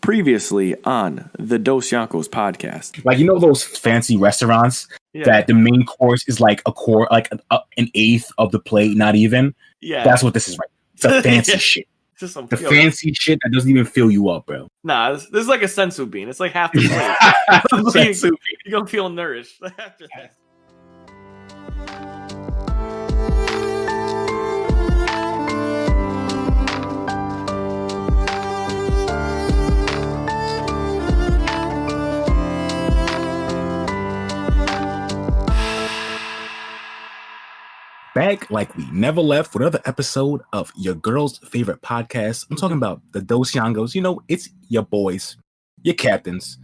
Previously on the Dosyonkos podcast. Like, you know those fancy restaurants that the main course is like an eighth of the plate, not even? Yeah. That's what this is, right? It's a fancy shit. Just some fancy shit that doesn't even fill you up, bro. Nah, this is like a sensu bean. It's like half the plate. You're going to feel nourished after this. Back like we never left with another episode of your girl's favorite podcast. I'm talking about the Dosyonkos. You know, it's your boys, your captains,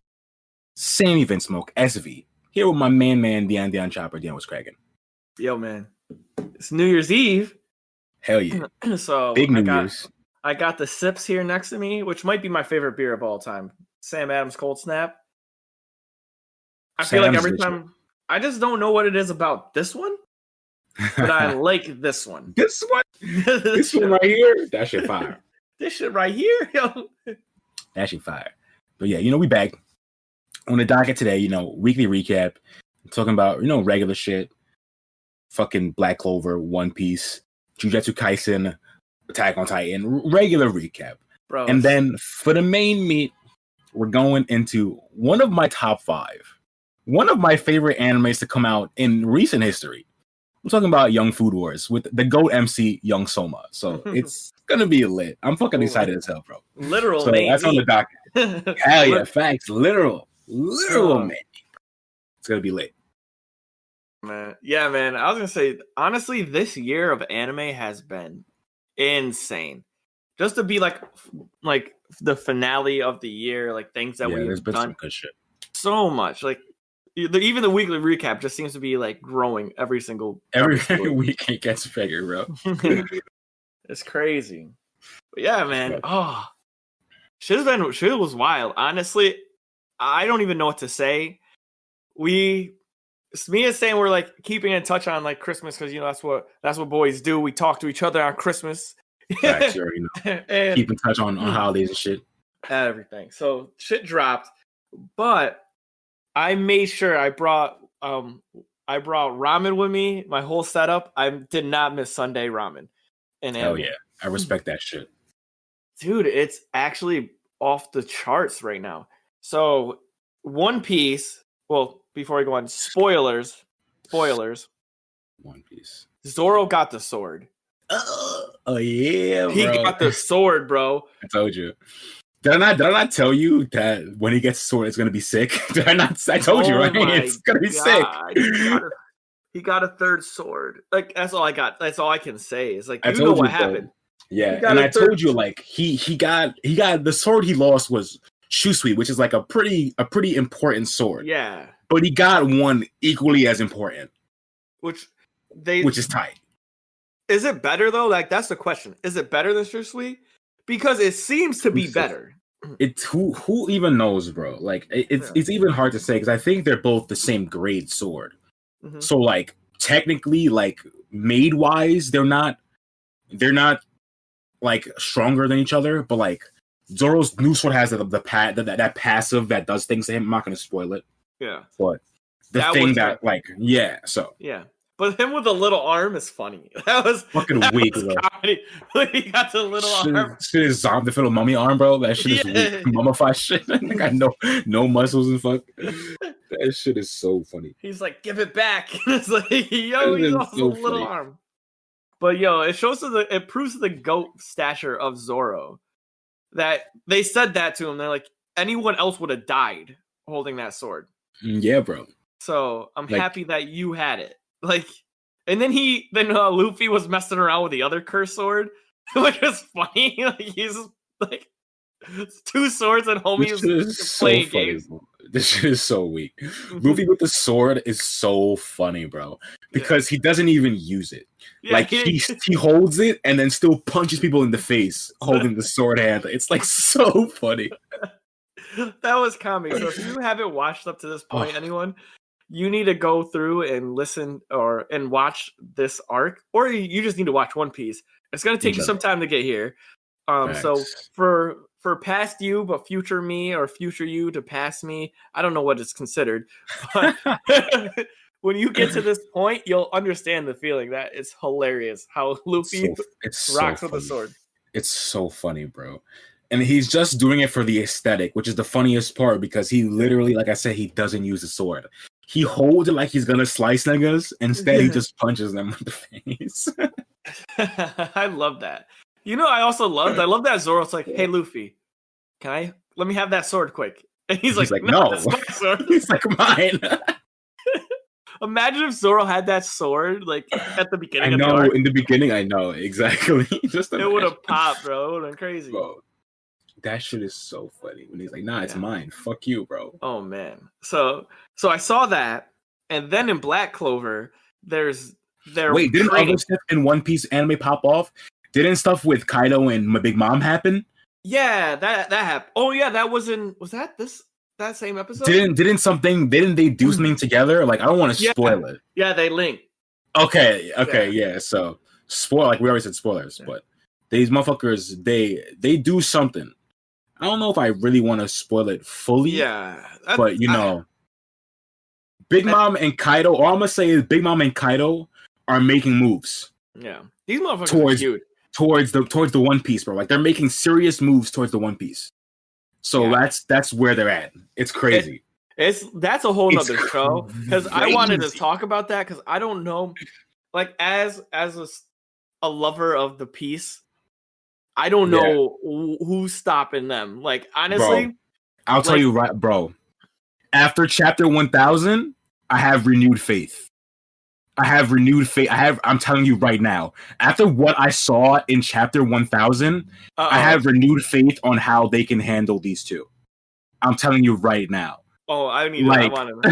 Sammy Vince Smoke, SV. Here with my man, Untitled Chapter. Deion, what's cracking? Yo, man. It's New Year's Eve. Hell yeah. So big New Year's. I got the sips here next to me, which might be my favorite beer of all time. Sam Adams Cold Snap. I feel like every time, I just don't know what it is about this one. But I like this one. This one right here. That shit fire. This shit right here, yo. That shit fire. But yeah, you know, we back on the docket today. You know, weekly recap. Talking about, you know, regular shit. Fucking Black Clover, One Piece, Jujutsu Kaisen, Attack on Titan. Regular recap. Bro. And then for the main meat, we're going into one of my top 5. One of my favorite animes to come out in recent history. I'm talking about Young Food Wars with the GOAT MC Young Soma. So it's gonna be lit. I'm fucking excited as hell, bro. Literal, so man. That's on the docket. Hell yeah, facts. Literal, man. It's gonna be lit. Man, yeah, man. I was gonna say, honestly, this year of anime has been insane. Just to be like the finale of the year, like things that we've done. Some good shit. So much, like. Even the weekly recap just seems to be like growing every week. It gets bigger, bro. It's crazy. But yeah, man. Oh, shit was wild. Honestly, I don't even know what to say. Me and Sam were like keeping in touch on like Christmas because you know that's what boys do. We talk to each other on Christmas. Facts, you already know. And keep in touch on holidays and shit. Everything. So shit dropped, but. I made sure I brought ramen with me, my whole setup. I did not miss Sunday ramen. And hell yeah, I respect that shit, dude. It's actually off the charts right now. So One Piece. Well, before I go on, spoilers. One Piece. Zoro got the sword. Oh yeah, bro. He got the sword, bro. I told you. Did I not tell you that when he gets a sword, it's gonna be sick? Did I not? I told you, right? It's gonna be sick. He got a third sword. Like that's all I got. That's all I can say. Is like I told you what happened. Yeah, and I told you like he got the sword he lost was Shusui, which is like a pretty important sword. Yeah, but he got one equally as important, which is tight. Is it better though? Like that's the question. Is it better than Shusui? Because it seems to be better. It's who even knows, bro? Like it's even hard to say because I think they're both the same grade sword. Mm-hmm. So like technically, like made wise, they're not like stronger than each other. But like Zoro's new sword has that passive that does things to him. I'm not gonna spoil it. Yeah, but But him with a little arm is funny. That was fucking weak, bro. Comedy. He got the little arm. Shit is zombie, the little mummy arm, bro. That shit is weak. Mummified shit. I got no muscles and fuck. That shit is so funny. He's like, give it back. It's like, yo, he's lost a little arm. But yo, it proves the GOAT stature of Zoro. That they said that to him. They're like, anyone else would have died holding that sword. Yeah, bro. So I'm happy that you had it. Like, and then Luffy was messing around with the other curse sword, which was funny. Like he's like 2 swords and homie is playing games. This shit is so weak. Luffy with the sword is so funny, bro, because he doesn't even use it. Yeah, like he holds it and then still punches people in the face holding the sword handle. It's like so funny. That was comedy. So if you haven't watched up to this point, anyone. You need to go through and listen and watch this arc, or you just need to watch One Piece. It's going to take you some time to get here. So for for past you, but future me or future you to pass me. I don't know what it's considered, but when you get to this point, you'll understand the feeling. That it's hilarious how Luffy rocks with the sword. It's so funny, bro. And he's just doing it for the aesthetic, which is the funniest part because he literally, like I said, he doesn't use the sword. He holds it like he's gonna slice niggas. Instead, he just punches them in the face. I love that. You know, I love that Zoro's like, "Hey, Luffy, let me have that sword quick." And he's like, "No, that's my sword." He's like, "Mine." Imagine if Zoro had that sword like at the beginning. I know in the beginning. I know exactly. Just it would have popped, bro. It would have been crazy. Bro, that shit is so funny when he's like, "Nah, it's mine. Fuck you, bro." Oh man. So I saw that, and then in Black Clover, didn't other stuff in One Piece anime pop off? Didn't stuff with Kaido and my Big Mom happen? Yeah, that happened. Oh yeah, was that same episode? Didn't they do something together? Like, I don't want to spoil it. Yeah, they link. Okay, yeah. So spoil, like we already said, spoilers, but these motherfuckers, they do something. I don't know if I really want to spoil it fully. Yeah, but Big Mom and Kaido. All I'm gonna say is Big Mom and Kaido are making moves. Yeah, these motherfuckers are cute. Towards the One Piece, bro. Like, they're making serious moves towards the One Piece. So that's where they're at. It's crazy. That's a whole nother show, because I wanted to talk about that because I don't know, like as a lover of the piece, I don't know who's stopping them. Like, honestly, bro, I'll tell you right, bro. After chapter 1000, I have renewed faith. I'm telling you right now. After what I saw in chapter 1000, I have renewed faith on how they can handle these two. I'm telling you right now. Oh, I want to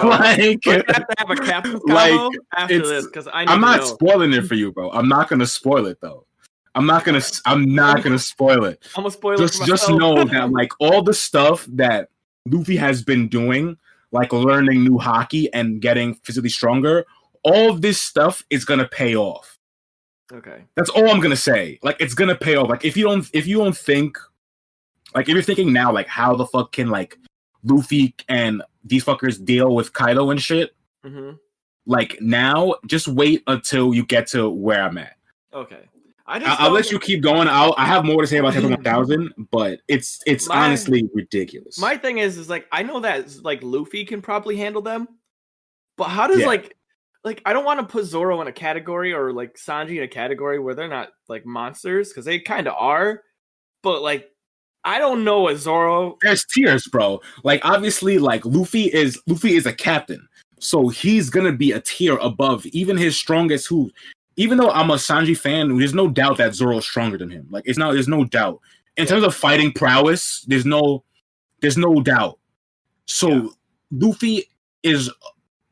like, have to have a captain combo after this because I'm not spoiling it for you, bro. I'm not gonna spoil it though. I'm not gonna spoil it. I'm gonna spoil it. Just know that like all the stuff that Luffy has been doing, like learning new haki and getting physically stronger, all of this stuff is gonna pay off. Okay, that's all I'm gonna say. Like, it's gonna pay off. Like, if you don't think, like, if you're thinking now, like, how the fuck can like Luffy and these fuckers deal with Kaido and shit? Mm-hmm. Like, now, just wait until you get to where I'm at. Okay, I'll let you keep going. I have more to say about chapter 1000, but it's honestly ridiculous. My thing is like, I know that like Luffy can probably handle them, but how does like I don't want to put Zoro in a category or like Sanji in a category where they're not like monsters, because they kind of are, but like I don't know what Zoro. There's tiers, bro. Like, obviously, like Luffy is a captain, so he's gonna be a tier above even his strongest. Even though I'm a Sanji fan, there's no doubt that Zoro's stronger than him. Like, there's no doubt in terms of fighting prowess. There's no doubt. So Luffy is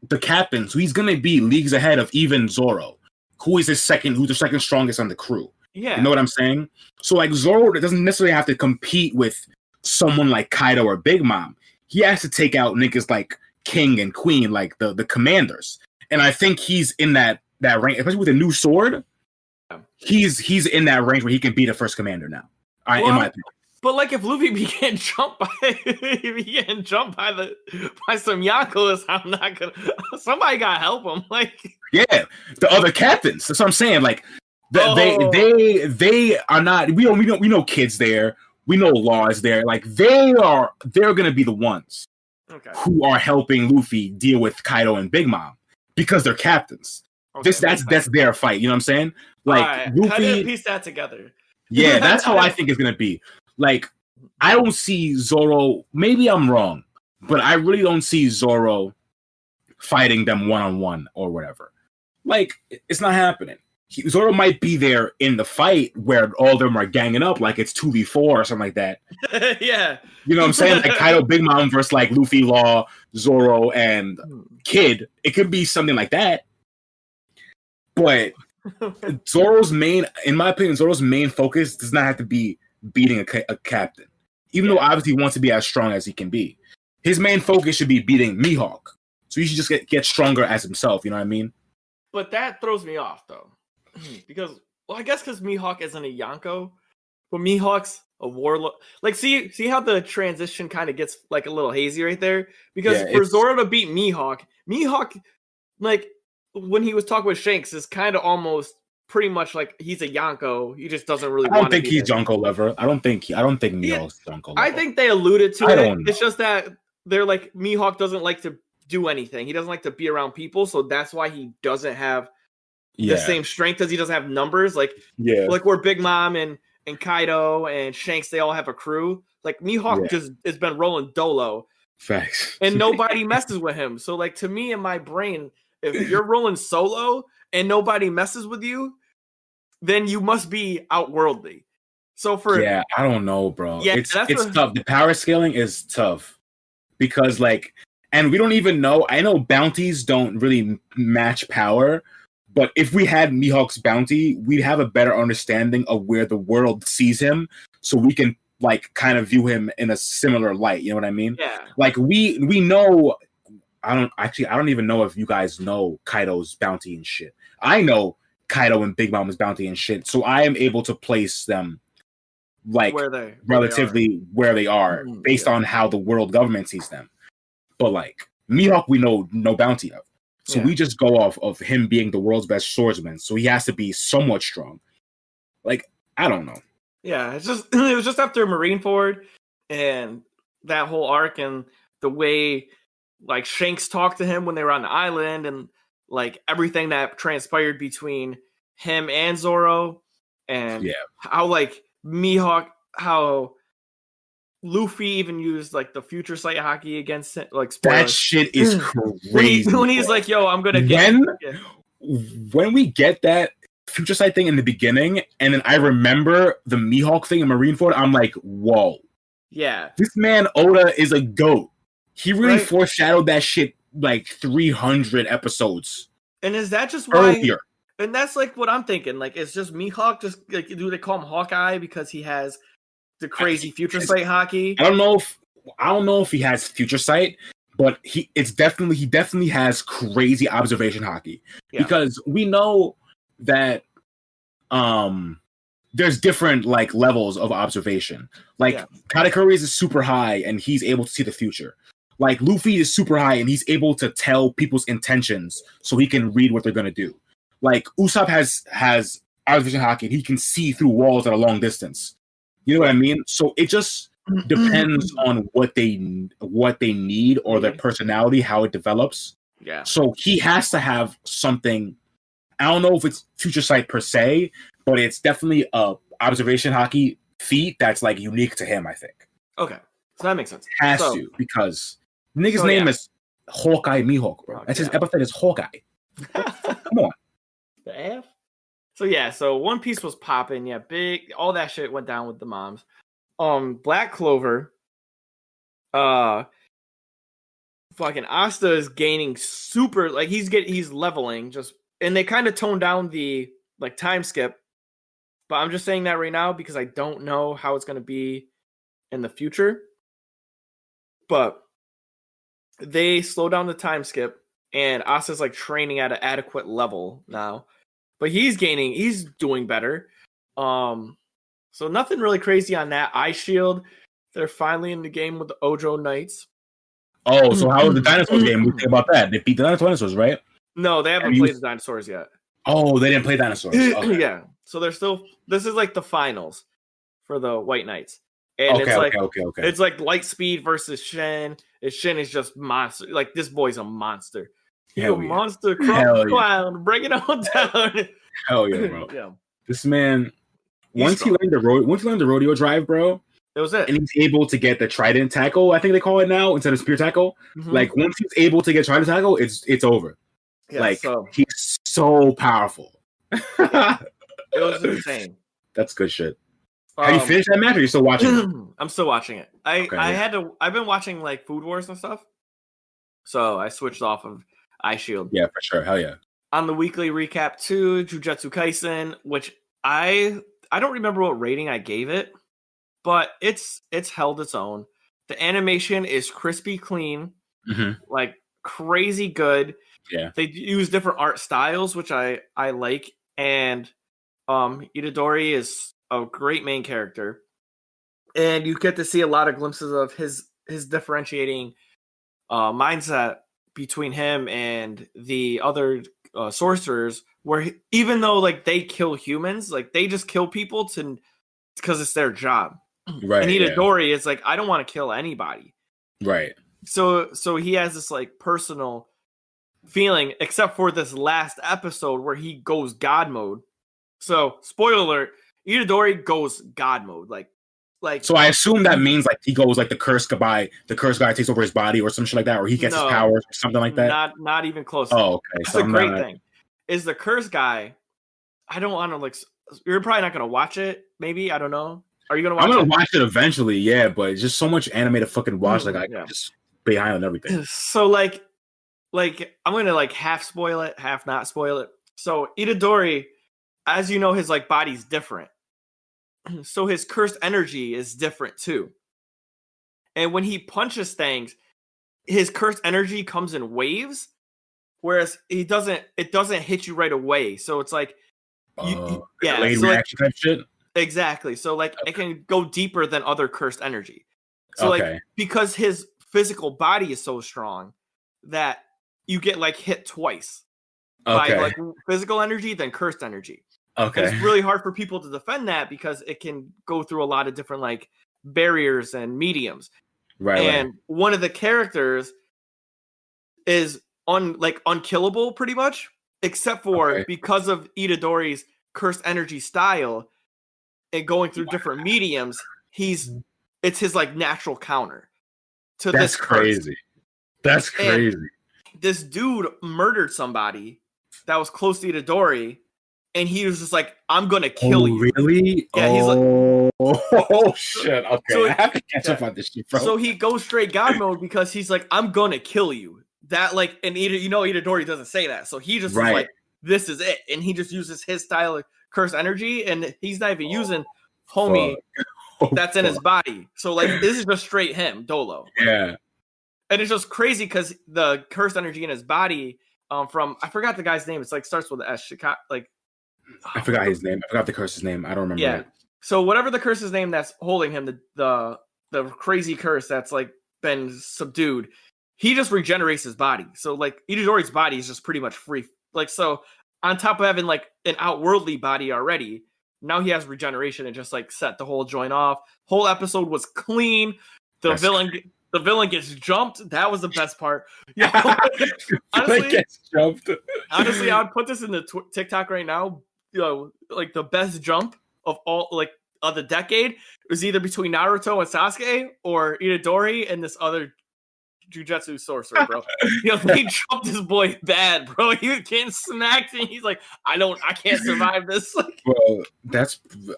the captain, so he's gonna be leagues ahead of even Zoro, who's the second strongest on the crew. Yeah, you know what I'm saying? So like, Zoro doesn't necessarily have to compete with someone like Kaido or Big Mom. He has to take out niggas like King and Queen, like the commanders. And I think he's in that range, especially with a new sword. He's in that range where he can be the first commander now. In my opinion. But like, if Luffy be getting jumped by some Yonkos, I'm not gonna. Somebody gotta help him. Like, yeah, the other captains. That's what I'm saying. Like, they are not. We know kids there. We know Law is there. Like, they're gonna be the ones who are helping Luffy deal with Kaido and Big Mom because they're captains. Okay, that's their fight. You know what I'm saying? Like, Luffy, piece that together. Yeah, that's how I think it's gonna be. Like, I don't see Zoro. Maybe I'm wrong, but I really don't see Zoro fighting them one-on-one or whatever. Like, it's not happening. Zoro might be there in the fight where all of them are ganging up, like it's 2v4 or something like that. Yeah. You know what I'm saying? Like Kaido, Big Mom versus like Luffy, Law, Zoro, and Kid. It could be something like that. But in my opinion, Zoro's main focus does not have to be beating a captain. Even though obviously he wants to be as strong as he can be. His main focus should be beating Mihawk. So he should just get stronger as himself, you know what I mean? But that throws me off, though. Because, well, I guess because Mihawk isn't a Yonko, but Mihawk's a warlord. Like, see how the transition kind of gets like a little hazy right there? Because Yeah, for Zoro to beat Mihawk, like when he was talking with Shanks, is kind of almost pretty much like he's a Yonko. He just doesn't really I don't want to think be he's there. Jonko level. I don't think Yeah, Mihawk's Jonko I level. think they alluded to I it. don't know. It's just that they're like Mihawk doesn't like to do anything. He doesn't like to be around people, so that's why he doesn't have the same strength as he doesn't have numbers. Like where Big Mom and Kaido and Shanks, they all have a crew. Like Mihawk just has been rolling dolo. Facts. And nobody messes with him. So like to me in my brain, if you're rolling solo and nobody messes with you, then you must be outworldly. So I don't know, bro. It's tough. The power scaling is tough because and we don't even know. I know bounties don't really match power, but if we had Mihawk's bounty, we'd have a better understanding of where the world sees him, so we can kind of view him in a similar light. You know what I mean? Yeah. Like we know. I don't even know if you guys know Kaido's bounty and shit. I know Kaido and Big Mom's bounty and shit, so I am able to place them relatively where they are based on how the world government sees them. But Mihawk, we know no bounty of, so we just go off of him being the world's best swordsman. So he has to be somewhat strong. I don't know. Yeah, it was just after Marineford and that whole arc and the way Shanks talked to him when they were on the island and everything that transpired between him and Zoro and how Mihawk, how Luffy even used the future sight hockey against it. That shit is crazy. when he's like, "Yo, I'm gonna when we get that future sight thing in the beginning, and then I remember the Mihawk thing in Marineford, I'm like, whoa, yeah, this man Oda is a goat. He really foreshadowed that shit 300 episodes. And is that just why? Earlier. And that's what I'm thinking. It's just Mihawk. Just do they call him Hawkeye because he has the crazy future sight hockey? I don't know if he has future sight, but he definitely has crazy observation hockey because we know that there's different levels of observation. Katakuri is super high and he's able to see the future. Luffy is super high and he's able to tell people's intentions so he can read what they're gonna do. Usopp has observation hockey and he can see through walls at a long distance. You know what I mean? So it just depends on what they need or their personality, how it develops. Yeah. So he has to have something. I don't know if it's future sight per se, but it's definitely a observation hockey feat that's unique to him, I think. Okay. So that makes sense. Has to, because nigga's name is Hawkeye Mihawk, bro. That's his epithet is Hawkeye. Come on. The F? So One Piece was popping, big, all that shit went down with the moms. Black Clover, fucking Asta is gaining super, he's leveling, and they kind of toned down the time skip, but I'm just saying that right now because I don't know how it's going to be in the future, but they slow down the time skip and Asta's training at an adequate level now. But he's doing better. So nothing really crazy on that. Ice Shield, they're finally in the game with the Ojo Knights. Oh, so how was the dinosaurs game? We think about that. They beat the dinosaurs, right? No, they haven't played the dinosaurs yet. Oh, they didn't play dinosaurs. Okay. Yeah. So they're still. This is the finals for the White Knights. And okay. It's Lightspeed versus Shen. And Shen is just monster. This boy's a monster. He's a monster clown. Bring it on down. Hell yeah, bro. Yeah. This man, once he learned the rodeo drive, bro, that was it. And he's able to get the trident tackle, I think they call it now, instead of spear tackle. Mm-hmm. Once he's able to get trident tackle, it's over. Yeah, he's so powerful. It was insane. That's good shit. Have you finished that match or are you still watching it? I'm still watching it. I've been watching Food Wars and stuff. So I switched off of Eye Shield. Yeah, for sure. Hell yeah. On the weekly recap to Jujutsu Kaisen, which I don't remember what rating I gave it, but it's held its own. The animation is crispy clean, crazy good. Yeah. They use different art styles, which I like. And Itadori is a great main character. and you get to see a lot of glimpses of his differentiating mindset between him and the other sorcerers, where even though like they kill humans, like they just kill people because it's their job. Right. And Itadori is like, I don't want to kill anybody. Right. So he has this like personal feeling, except for this last episode where he goes God mode. So spoiler alert, Itadori goes God mode. Like. So I assume that means like he goes like the curse guy takes over his body or some shit like that, or he gets his powers or something like that. Not even close. Oh, okay. That's a great thing. Is the curse guy? I don't want to like. You're probably not gonna watch it. Maybe, I don't know. Are you gonna watch it? I'm gonna watch it eventually. Yeah, but it's just so much anime to fucking watch. Like I can just behind on everything. So like I'm gonna like half spoil it, half not spoil it. So Itadori, as you know, his like body's different. So his cursed energy is different too. And when he punches things, his cursed energy comes in waves, whereas it doesn't hit you right away. So it's like, so reaction type shit. Exactly. So like it can go deeper than other cursed energy. So like because his physical body is so strong that you get like hit twice by like physical energy than cursed energy. Okay. And it's really hard for people to defend that because it can go through a lot of different like barriers and mediums. Right. And one of the characters is unkillable pretty much, except for because of Itadori's cursed energy style and going through different mediums, it's his like natural counter to this curse. That's crazy. And this dude murdered somebody that was close to Itadori. And he was just like, I'm going to kill you. Really? Yeah, he's like... shit. Okay, so I have to catch up on this shit, bro. So he goes straight God mode because he's like, I'm going to kill you. That, like, and Itadori doesn't say that. So he just is like, this is it. And he just uses his style of curse energy. And he's not even using homie that's in his body. So, like, this is just straight him, Dolo. Yeah. And it's just crazy because the curse energy in his body from, I forgot the guy's name. It's like, starts with an S. I forgot his name. I forgot the curse's name. I don't remember. Yeah. So whatever the curse's name that's holding him, the crazy curse that's like been subdued, he just regenerates his body. So like Itadori's body is just pretty much free. Like, so on top of having like an outworldly body already, now he has regeneration and just like set the whole joint off. Whole episode was clean. The villain gets jumped. That was the best part. Honestly, gets jumped. Honestly, I would put this in the TikTok right now. You know, like the best jump of all, like of the decade, was either between Naruto and Sasuke or Itadori and this other jujutsu sorcerer, bro. They jumped this boy bad, bro. He was getting smacked, and he's like, I can't survive this. Bro,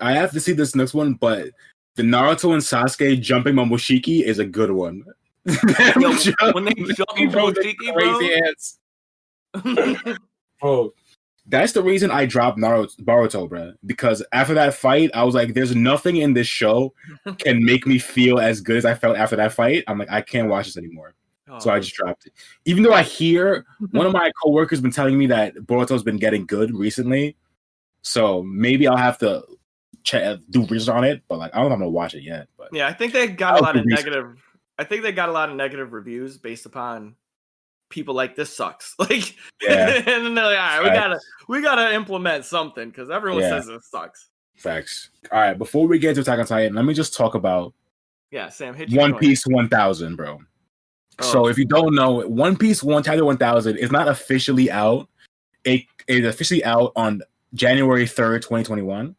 I have to see this next one, but the Naruto and Sasuke jumping Momoshiki is a good one. When they jump Momoshiki, bro. Bro, that's the reason I dropped Boruto, bro. Because after that fight, I was like, there's nothing in this show can make me feel as good as I felt after that fight. I'm like, I can't watch this anymore. So I just dropped it. Even though I hear one of my coworkers been telling me that Boruto's been getting good recently. So maybe I'll have to do research on it. But like, I don't know if I'm gonna watch it yet. But yeah, I think they got a lot of negative. I think they got a lot of negative reviews based upon people like, this sucks. Like, and then they're like, all right, we gotta implement something because everyone says it sucks. Facts. All right, before we get to Attack on Titan, let me just talk about Sam, hit One Piece 1000, bro. So if you don't know, One Piece Titan 1000 is not officially out. It is officially out on January 3rd, 2021.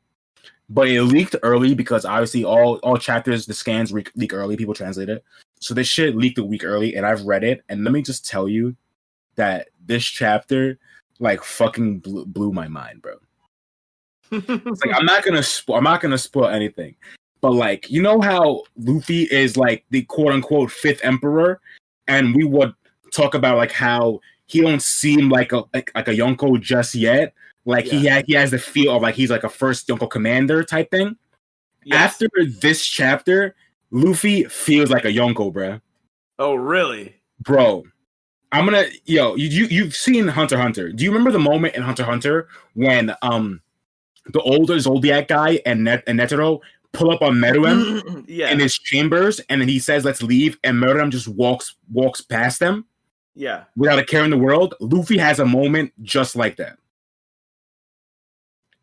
But it leaked early because obviously all chapters, the scans leak early. People translate it. So this shit leaked a week early, and I've read it. And let me just tell you that this chapter, like, fucking blew my mind, bro. It's like, I'm not gonna spoil anything, but like, you know how Luffy is like the quote unquote fifth emperor, and we would talk about like how he don't seem like a Yonko just yet. Like he has the feel of like he's like a first Yonko commander type thing. Yes. After this chapter, Luffy feels like a Yonko, bro. Oh, really? Bro, I'm gonna you've seen Hunter x Hunter. Do you remember the moment in Hunter x Hunter when the older Zodiac guy and Netero pull up on Meat.M yeah. in his chambers, and then he says, "Let's leave," and Meat.M just walks past them. Yeah. Without a care in the world. Luffy has a moment just like that.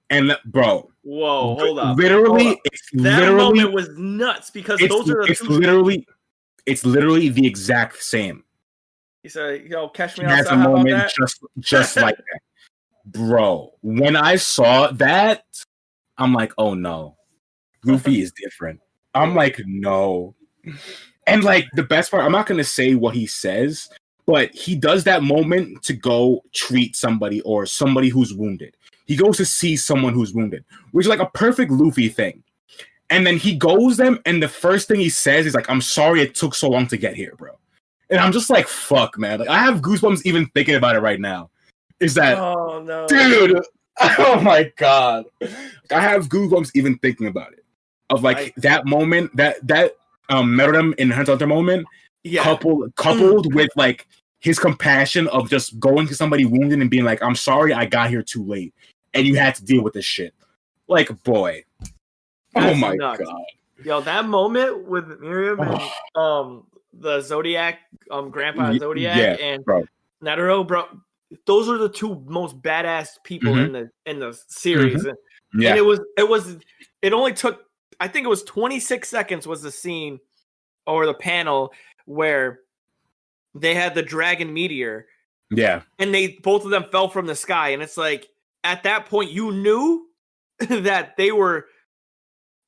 And bro, whoa, hold up. Literally, it's that literally moment was nuts because those are the it's literally the exact same. He said, "Yo, catch me outside." Has a moment just like that, bro. When I saw that, I'm like, oh no, Luffy is different. I'm like, no, and like the best part, I'm not gonna say what he says, but he does that moment to go treat somebody or somebody who's wounded. He goes to see someone who's wounded, which is like a perfect Luffy thing. And then he goes them, and the first thing he says is like, "I'm sorry it took so long to get here, bro." And I'm just like, fuck, man. Like, I have goosebumps even thinking about it right now. Is that, oh no, dude? Oh my god, like, I have goosebumps even thinking about it. Of like that moment, that Merit.M in Hunter moment, coupled with like his compassion of just going to somebody wounded and being like, "I'm sorry, I got here too late, and you had to deal with this shit." Like, boy, that's oh my nuts. god, yo, that moment with Miriam and the Zodiac, Grandpa Zodiac and Netero, bro. Those are the two most badass people in the series, and it only took, I think it was 26 seconds was the scene or the panel where they had the dragon meteor, and they both of them fell from the sky, and it's like at that point you knew that they were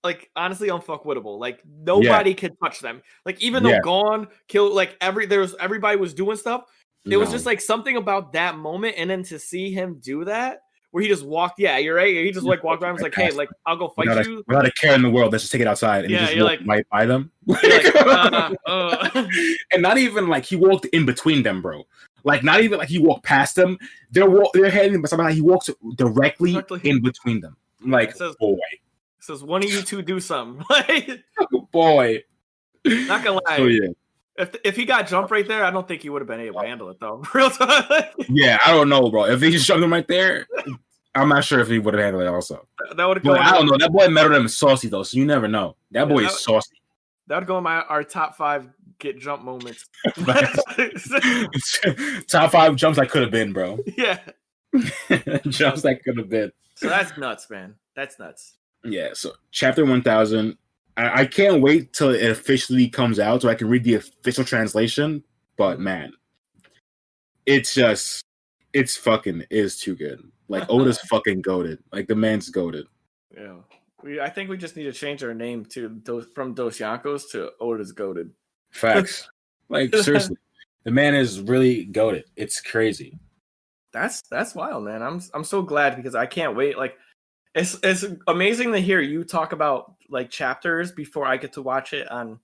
like honestly unfuckwittable. Like nobody could touch them. Like even though Gon killed, like everybody was doing stuff. It was just like something about that moment, and then to see him do that, where he just walked. Yeah, you're right. He just like walked around and was like, "Hey, like I'll go fight you." Without a care in the world, let's just take it outside. And yeah, he just you're walked like right by them. And not even like he walked in between them, bro. Like not even like he walked past them. They're heading, but somehow he walks directly in between them. Like, boy. Says one of you two do something. Boy. Not gonna lie. So, yeah. If he got jumped right there, I don't think he would have been able to handle it though. Real time. Yeah, I don't know, bro. If they just jumped him right there, I'm not sure if he would have handled it also. That would have I don't know. That boy Merit.M is saucy though, so you never know. That boy is saucy. That would go in our top 5 get jump moments. Top 5 jumps that could have been, bro. Yeah. Jumps that could have been. So that's nuts, man. That's nuts. Yeah, so chapter 1000. I can't wait till it officially comes out so I can read the official translation. But man, it's fucking is too good. Like Oda's fucking goated. Like the man's goated. Yeah, I think we just need to change our name from Dosyonkos to Oda's goated. Facts. Like seriously, the man is really goated. It's crazy. That's wild, man. I'm so glad because I can't wait. Like it's amazing to hear you talk about like chapters before I get to watch it on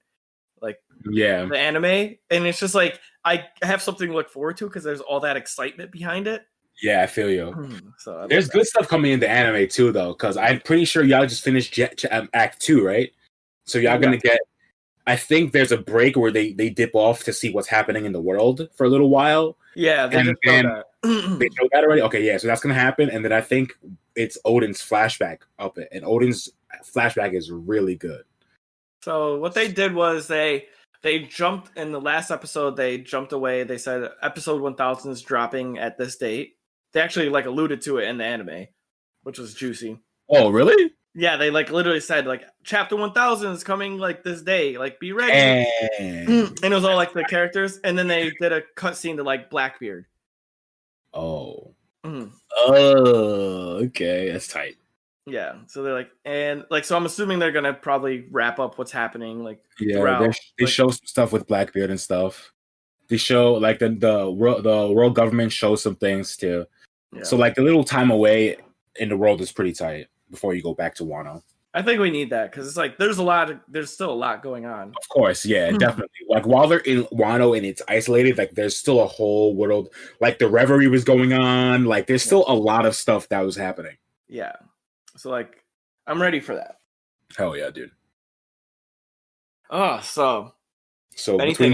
like the anime, and it's just like I have something to look forward to because there's all that excitement behind it. Yeah, I feel you. So there's good stuff coming in the anime too, though, because I'm pretty sure y'all just finished Act 2, right? So y'all gonna get. I think there's a break where they dip off to see what's happening in the world for a little while. Yeah, they just showed that. They showed that already. Okay, yeah, so that's gonna happen, and then I think it's Odin's flashback up it, and Odin's flashback is really good. So what they did was they jumped in the last episode. They jumped away. They said episode 1000 is dropping at this date. They actually like alluded to it in the anime, which was juicy. Oh, really? Yeah, they like literally said like chapter 1000 is coming like this day. Like be ready. And it was all like the characters, and then they did a cutscene to like Blackbeard. Oh. Oh, okay, that's tight. Yeah, so they're like, and like, so I'm assuming they're gonna probably wrap up what's happening. Like, they show some stuff with Blackbeard and stuff. They show like the world government shows some things too. Yeah. So like the little time away in the world is pretty tight before you go back to Wano. I think we need that because it's like there's still a lot going on. Of course, yeah, definitely. Like while they're in Wano and it's isolated, like there's still a whole world. Like the reverie was going on. Like there's still a lot of stuff that was happening. Yeah. So like I'm ready for that. Hell yeah, dude. Oh, so between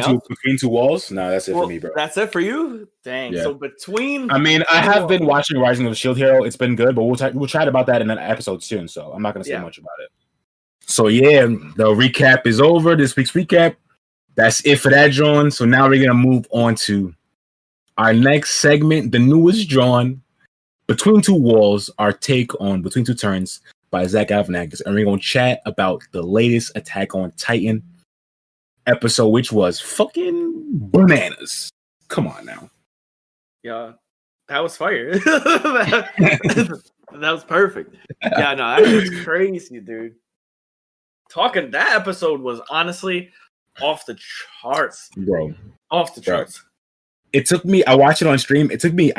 two walls? No, that's it for me, bro. That's it for you? Dang. Yeah. So between I mean, I have been watching Rising of the Shield Hero. It's been good, but we'll chat about that in an episode soon, so I'm not gonna say much about it. So yeah, the recap is over. This week's recap. That's it for that, John. So now we're gonna move on to our next segment, the newest drawn, Between Two Walls, our take on Between Two Turns by Zach Galifianakis, and we're gonna chat about the latest Attack on Titan episode, which was fucking bananas. Come on now. Yeah, that was fire. that was perfect. Yeah, no, that was crazy, dude. That episode was honestly off the charts, bro. Off the charts. It took me, I watched it on stream. It took me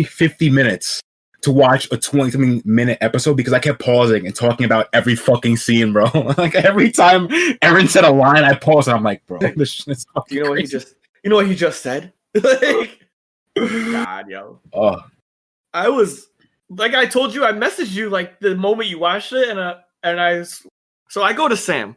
50 minutes to watch a 20-minute episode because I kept pausing and talking about every fucking scene, bro. Like every time Aaron said a line, I paused and I'm like, bro, this is fucking you know crazy. what he just said? Like, God, yo. I was, like I told you, I messaged you like the moment you watched it, so I go to Sam,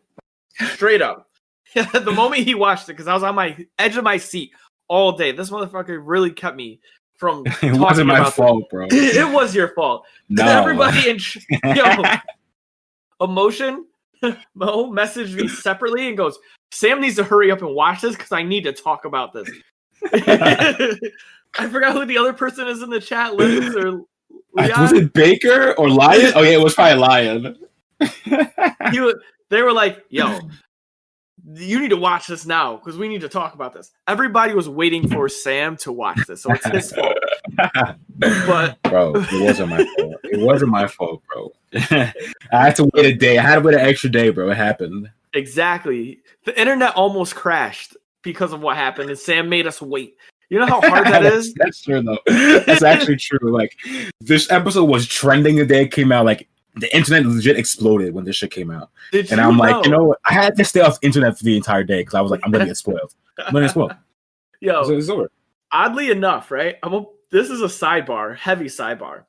straight up. The moment he watched it, because I was on my edge of my seat all day. This motherfucker really kept me from it wasn't my fault, bro. It was your fault. No. Everybody Emotion Mo messaged me separately and goes, Sam needs to hurry up and watch this because I need to talk about this. I forgot who the other person is in the chat. Liz or Leon? Was it Baker or Lion? Oh yeah, it was probably Lion. They were like, yo, you need to watch this now because we need to talk about this. Everybody was waiting for Sam to watch this, so it's his fault. But bro, it wasn't my fault. It wasn't my fault, bro. I had to wait a day. I had to wait an extra day, bro. It happened. Exactly. The internet almost crashed because of what happened, and Sam made us wait. You know how hard that is? That's true, though. That's actually true. Like, this episode was trending the day it came out. Like, the internet legit exploded when this shit came out. And I'm like, you know what? I had to stay off the internet for the entire day because I was like, I'm going to get spoiled. Yo, so it's over. Oddly enough, right? This is a sidebar, heavy sidebar.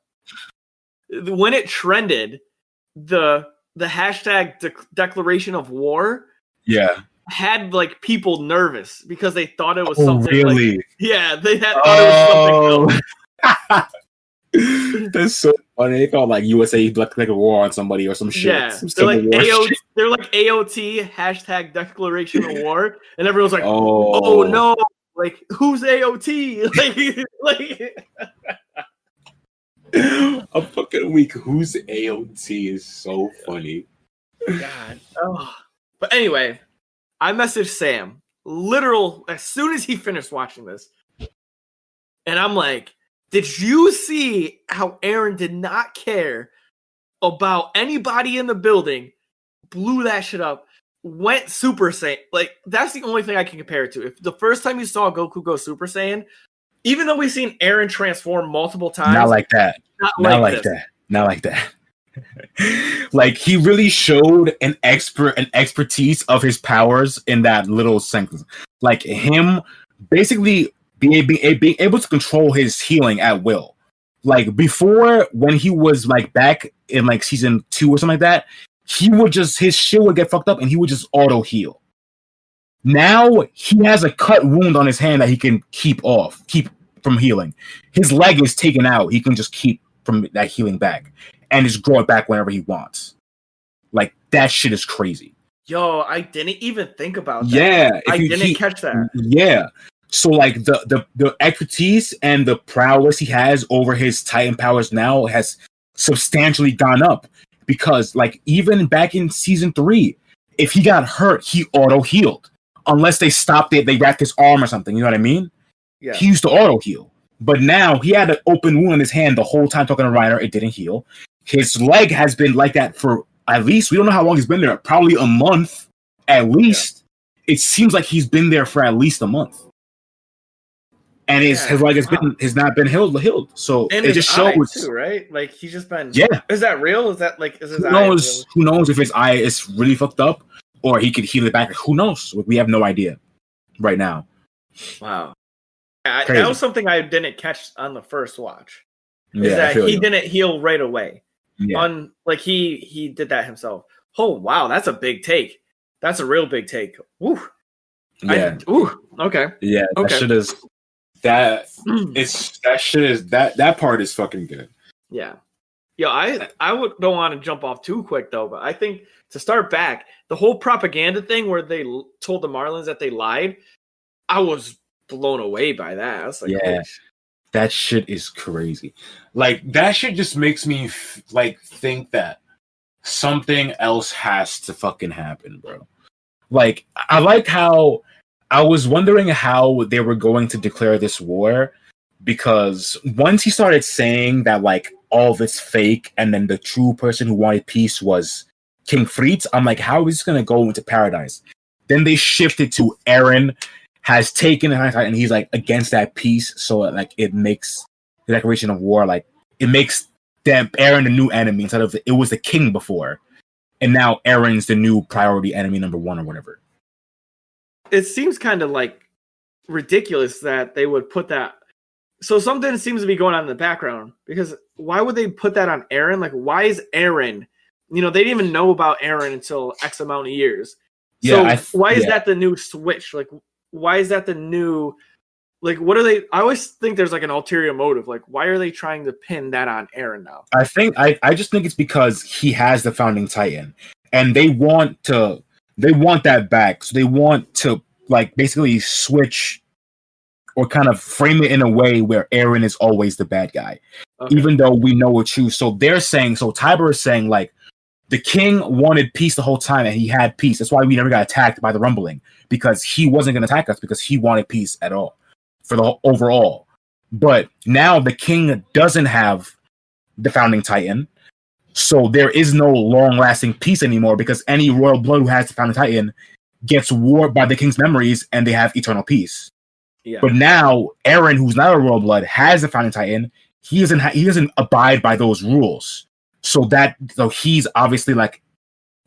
When it trended, the hashtag declaration of war had like people nervous because they thought it was something. Really? Like, yeah, they had thought it was something else. That's so funny. They thought like USA declared a war on somebody or some shit. Yeah, they're like AOT hashtag declaration of war, and everyone's like, oh no, like who's AOT? like a fucking week. Who's AOT is so funny. God. Oh. But anyway, I messaged Sam as soon as he finished watching this, and I'm like, did you see how Aaron did not care about anybody in the building, blew that shit up, went Super Saiyan? Like, that's the only thing I can compare it to. If the first time you saw Goku go Super Saiyan, even though we've seen Aaron transform multiple times. Not like that. Not like that. Like, he really showed an expertise of his powers in that little sentence. Like, him basically being able to control his healing at will. Like, before, when he was like back in like season 2 or something like that, his shit would get fucked up and he would just auto heal. Now he has a cut wound on his hand that he can keep from healing. His leg is taken out. He can just keep from that healing back and just grow it back whenever he wants. Like, that shit is crazy. Yo, I didn't even think about that. Yeah. I didn't catch that. Yeah. So, like, the expertise and the prowess he has over his Titan powers now has substantially gone up. Because, like, even back in season 3, if he got hurt, he auto-healed. Unless they stopped it, they wrapped his arm or something, you know what I mean? Yeah. He used to auto-heal. But now, he had an open wound in his hand the whole time talking to Reiner. It didn't heal. His leg has been like that for at least, we don't know how long he's been there, probably a month at least. Yeah. It seems like he's been there for at least a month. And his leg has not been healed. So and it just shows too, right? Like, he's just been. Yeah. Is that real? Is that like? Is his Who knows if his eye is really fucked up or he could heal it back? Who knows? We have no idea right now. Wow. That was something I didn't catch on the first watch. Is that he didn't heal right away? Yeah. Like he did that himself. Oh wow, that's a big take. That's a real big take. Woo. Yeah. Okay. Yeah. That shit is. That part is fucking good. Yeah. Yeah, don't want to jump off too quick though, but I think to start back, the whole propaganda thing where they told the Marlins that they lied, I was blown away by that. I was like, yeah, that shit is crazy. Like that shit just makes me think that something else has to fucking happen, bro. Like I like how I was wondering how they were going to declare this war, because once he started saying that like all of it's fake and then the true person who wanted peace was King Fritz, I'm like, how is this gonna go into paradise? Then they shifted to Eren has taken it and he's like against that peace, so like it makes the declaration of war, like it makes them Eren the new enemy instead of it was the king before, and now Eren's the new priority enemy number one or whatever. It seems kind of like ridiculous that they would put that. So something seems to be going on in the background, because why would they put that on Eren? Like, why is Eren? They didn't even know about Eren until X amount of years. So why is that the new switch? Like, why is that the new? Like, what are they? I always think there's like an ulterior motive. Like, why are they trying to pin that on Eren now? I just think it's because he has the founding Titan, and they want that back. So they want to like basically switch or kind of frame it in a way where Eren is always the bad guy, even though we know it's true. So Tiber is saying like the king wanted peace the whole time and he had peace. That's why we never got attacked by the rumbling, because he wasn't going to attack us because he wanted peace at all for the overall. But now the king doesn't have the founding Titan. So there is no long-lasting peace anymore, because any royal blood who has the founding Titan gets warped by the king's memories and they have eternal peace. Yeah. But now Eren, who's not a royal blood, has the founding Titan. He doesn't abide by those rules. So he's obviously like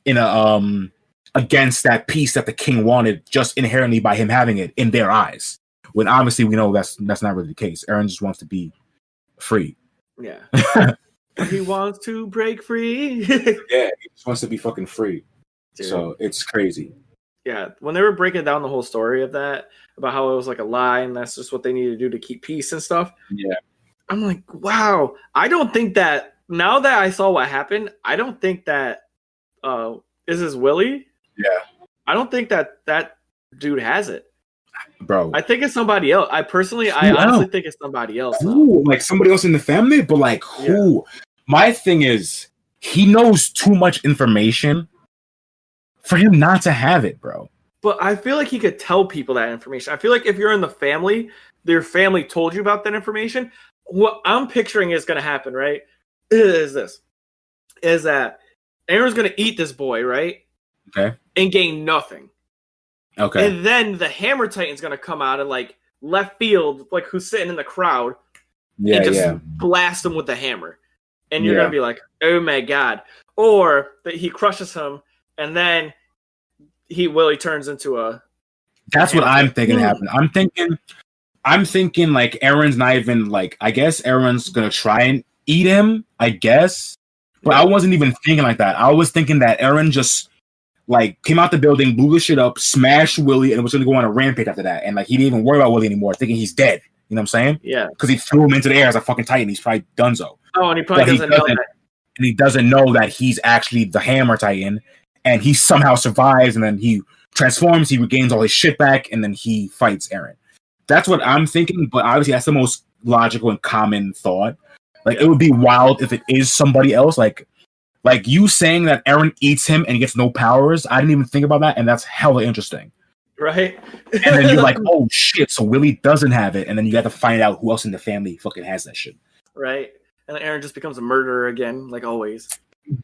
in a against that peace that the king wanted, just inherently by him having it in their eyes. When obviously we know that's not really the case. Eren just wants to be free. Yeah. He wants to break free. Yeah, he just wants to be fucking free. Dude. So it's crazy. Yeah, when they were breaking down the whole story of that, about how it was like a lie and that's just what they need to do to keep peace and stuff. Yeah. I'm like, wow. I don't think that, now that I saw what happened, I don't think that, is this Willie? Yeah. I don't think that dude has it. Bro. I think it's somebody else. I honestly think it's somebody else. Who? Like somebody else in the family? But like who? Yeah. My thing is, he knows too much information for him not to have it, bro. But I feel like he could tell people that information. I feel like if you're in the family, their family told you about that information. What I'm picturing is going to happen, right? Is that Aaron's going to eat this boy, right? Okay. And gain nothing. Okay. And then the Hammer Titan's going to come out of like left field, like who's sitting in the crowd, and just blast him with the hammer. And you're going to be like, oh my God. Or that he crushes him and then Willie turns into a. That's what I'm thinking happened. I'm thinking like Aaron's not even like, I guess Aaron's going to try and eat him, I guess. But I wasn't even thinking like that. I was thinking that Eren just like came out the building, blew the shit up, smashed Willie, and was going to go on a rampage after that. And like he didn't even worry about Willie anymore, thinking he's dead. You know what I'm saying? Yeah. Because he threw him into the air as a fucking Titan. He's probably donezo. Oh, and he probably doesn't know that. And he doesn't know that he's actually the Hammer Titan. And he somehow survives, and then he transforms, he regains all his shit back, and then he fights Eren. That's what I'm thinking, but obviously that's the most logical and common thought. Like, it would be wild if it is somebody else. Like you saying that Eren eats him and he gets no powers, I didn't even think about that, and that's hella interesting. Right? And then you're like, oh shit, so Willie doesn't have it, and then you got to find out who else in the family fucking has that shit. Right. And Eren just becomes a murderer again, like always.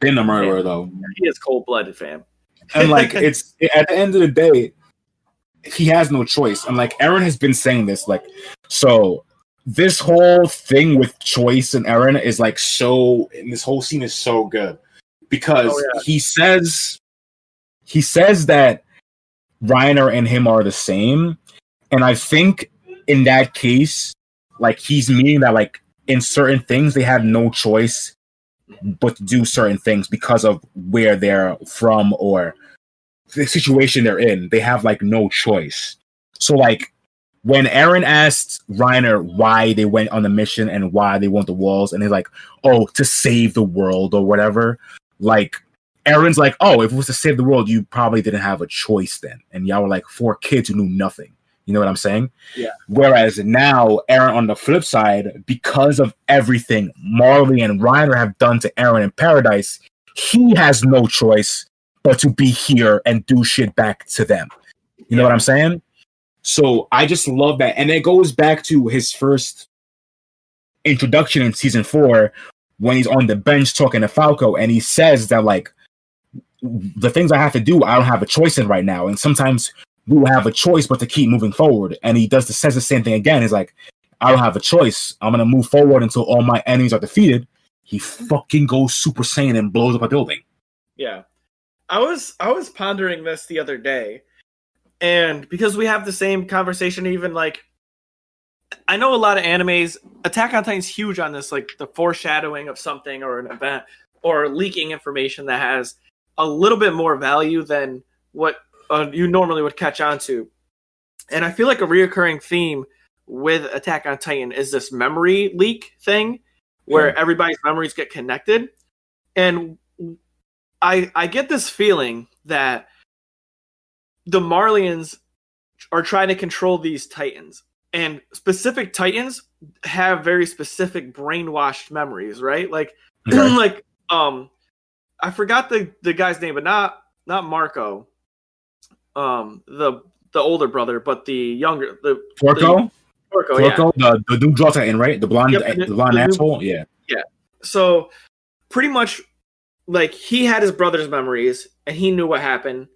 Been a murderer, though. He is cold-blooded, fam. And like, it's at the end of the day, he has no choice. And like, Eren has been saying this, like, so this whole thing with choice and Eren is like so, and this whole scene is so good because he says that Reiner and him are the same. And I think in that case, like, he's meaning that like in certain things, they have no choice but to do certain things because of where they're from or the situation they're in. They have like no choice. So like when Aaron asked Reiner why they went on the mission and why they want the walls, and he's like, "Oh, to save the world or whatever." Like Aaron's like, "Oh, if it was to save the world, you probably didn't have a choice then." And y'all were like 4 kids who knew nothing. You know what I'm saying? Yeah. Whereas now, Aaron, on the flip side, because of everything Marley and Reiner have done to Aaron in Paradise, he has no choice but to be here and do shit back to them. You know what I'm saying? So I just love that. And it goes back to his first introduction in season 4 when he's on the bench talking to Falco, and he says that, like, the things I have to do, I don't have a choice in right now. And sometimes we will have a choice but to keep moving forward. And he says the same thing again. He's like, I don't have a choice. I'm going to move forward until all my enemies are defeated. He fucking goes Super Saiyan and blows up a building. Yeah. I was pondering this the other day. And because we have the same conversation, even like, I know a lot of animes, Attack on Titan's huge on this, like the foreshadowing of something or an event or leaking information that has a little bit more value than what you normally would catch on to. And I feel like a reoccurring theme with Attack on Titan is this memory leak thing where everybody's memories get connected. And I get this feeling that the Marlians are trying to control these Titans, and specific Titans have very specific brainwashed memories, right? Like, like, I forgot the guy's name, but not Marco, the older brother, but the younger, Torko, yeah. the dude draw Titan, right? The blonde, the blonde asshole, yeah. So pretty much, like, he had his brother's memories, and he knew what happened.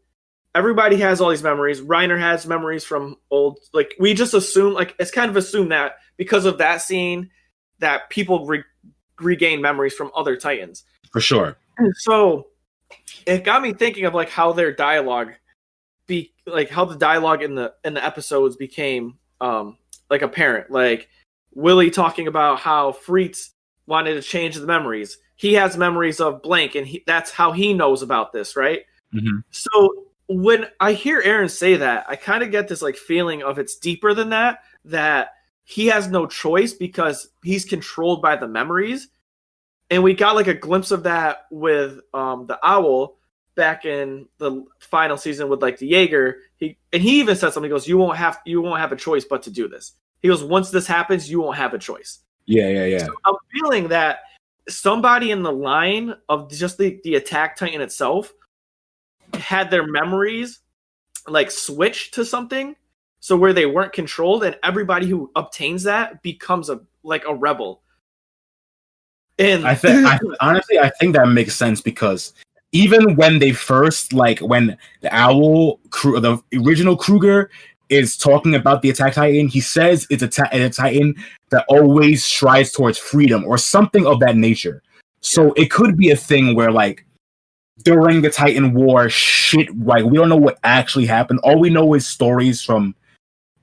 Everybody has all these memories. Reiner has memories from old, like, we just assume, like, it's kind of assumed that because of that scene that people regain memories from other Titans. For sure. So it got me thinking of, like, how their dialogue how the dialogue in the episodes became like apparent. Like Willie talking about how Fritz wanted to change the memories. He has memories of blank, and that's how he knows about this, right? Mm-hmm. So when I hear Aaron say that, I kind of get this, like, feeling of it's deeper than that he has no choice because he's controlled by the memories. And we got, like, a glimpse of that with the Owl back in the final season with, like, the Jaeger. He even said something. He goes, you won't have a choice but to do this. He goes, once this happens, you won't have a choice. Yeah. So I'm feeling that somebody in the line of just the Attack Titan itself had their memories, like, switched to something, so where they weren't controlled, and everybody who obtains that becomes a rebel. And honestly, I think that makes sense, because even when they first, like, when the Owl, the original Kruger is talking about the Attack Titan, he says it's a Titan that always strives towards freedom or something of that nature. So it could be a thing where, like, during the Titan War, shit, like, we don't know what actually happened. All we know is stories from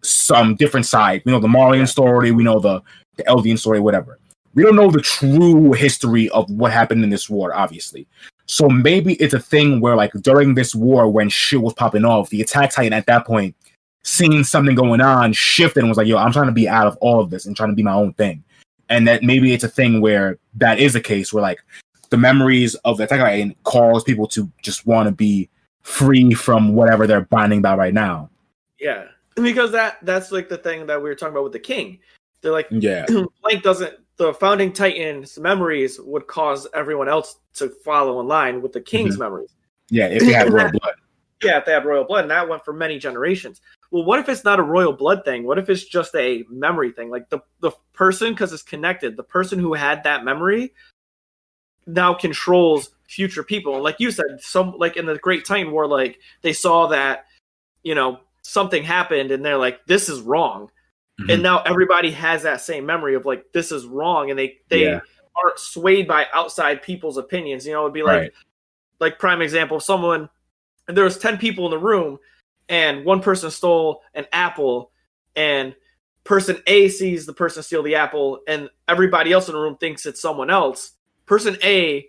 some different side. We know the Marlian story, we know the Eldian story, whatever. We don't know the true history of what happened in this war, obviously. So maybe it's a thing where, like, during this war, when shit was popping off, the Attack Titan at that point, seeing something going on, shifted and was like, yo, I'm trying to be out of all of this and trying to be my own thing. And that maybe it's a thing where that is the case, where, like, the memories of the Attack Titan cause people to just want to be free from whatever they're binding by right now. Yeah, because that's like the thing that we were talking about with the King. They're like, Blank doesn't. The founding Titan's memories would cause everyone else to follow in line with the King's memories. Yeah, if they had royal blood. Yeah, if they had royal blood, and that went for many generations. Well, what if it's not a royal blood thing? What if it's just a memory thing? Like the person, because it's connected, the person who had that memory now controls future people. Like you said, some, like in the Great Titan War, like they saw that, you know, something happened and they're like, this is wrong. And now everybody has that same memory of, like, this is wrong. And they aren't swayed by outside people's opinions. You know, it'd be like, like prime example, someone, and there was 10 people in the room and one person stole an apple, and person A sees the person steal the apple and everybody else in the room thinks it's someone else. Person A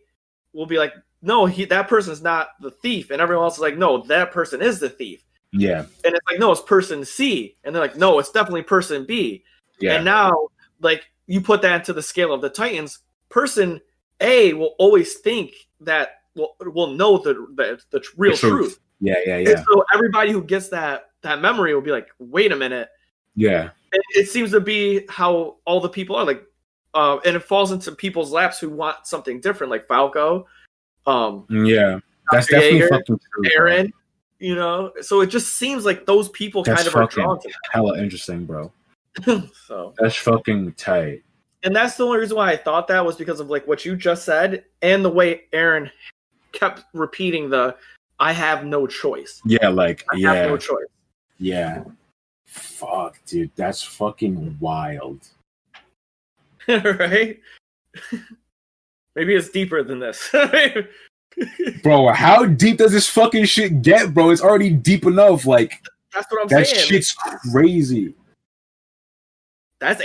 will be like, no, that person's not the thief. And everyone else is like, no, that person is the thief. Yeah. And it's like, no, it's person C. And they're like, no, it's definitely person B. Yeah. And now, like, you put that into the scale of the Titans, person A will always think that will know the real truth. Yeah. And so everybody who gets that memory will be like, wait a minute. Yeah. And it seems to be how all the people are like, and it falls into people's laps who want something different, like Falco. Yeah. That's definitely fucking true. Aaron, bro. You know, so it just seems like those people that's kind of are drawn to that. Hella interesting, bro. So that's fucking tight. And that's the only reason why I thought that was because of like what you just said and the way Aaron kept repeating I have no choice. Yeah, like I have no choice. Yeah. Fuck, dude, that's fucking wild. Right? Maybe it's deeper than this. Bro, how deep does this fucking shit get, bro? It's already deep enough. Like, that's what I'm saying. That shit's crazy. That's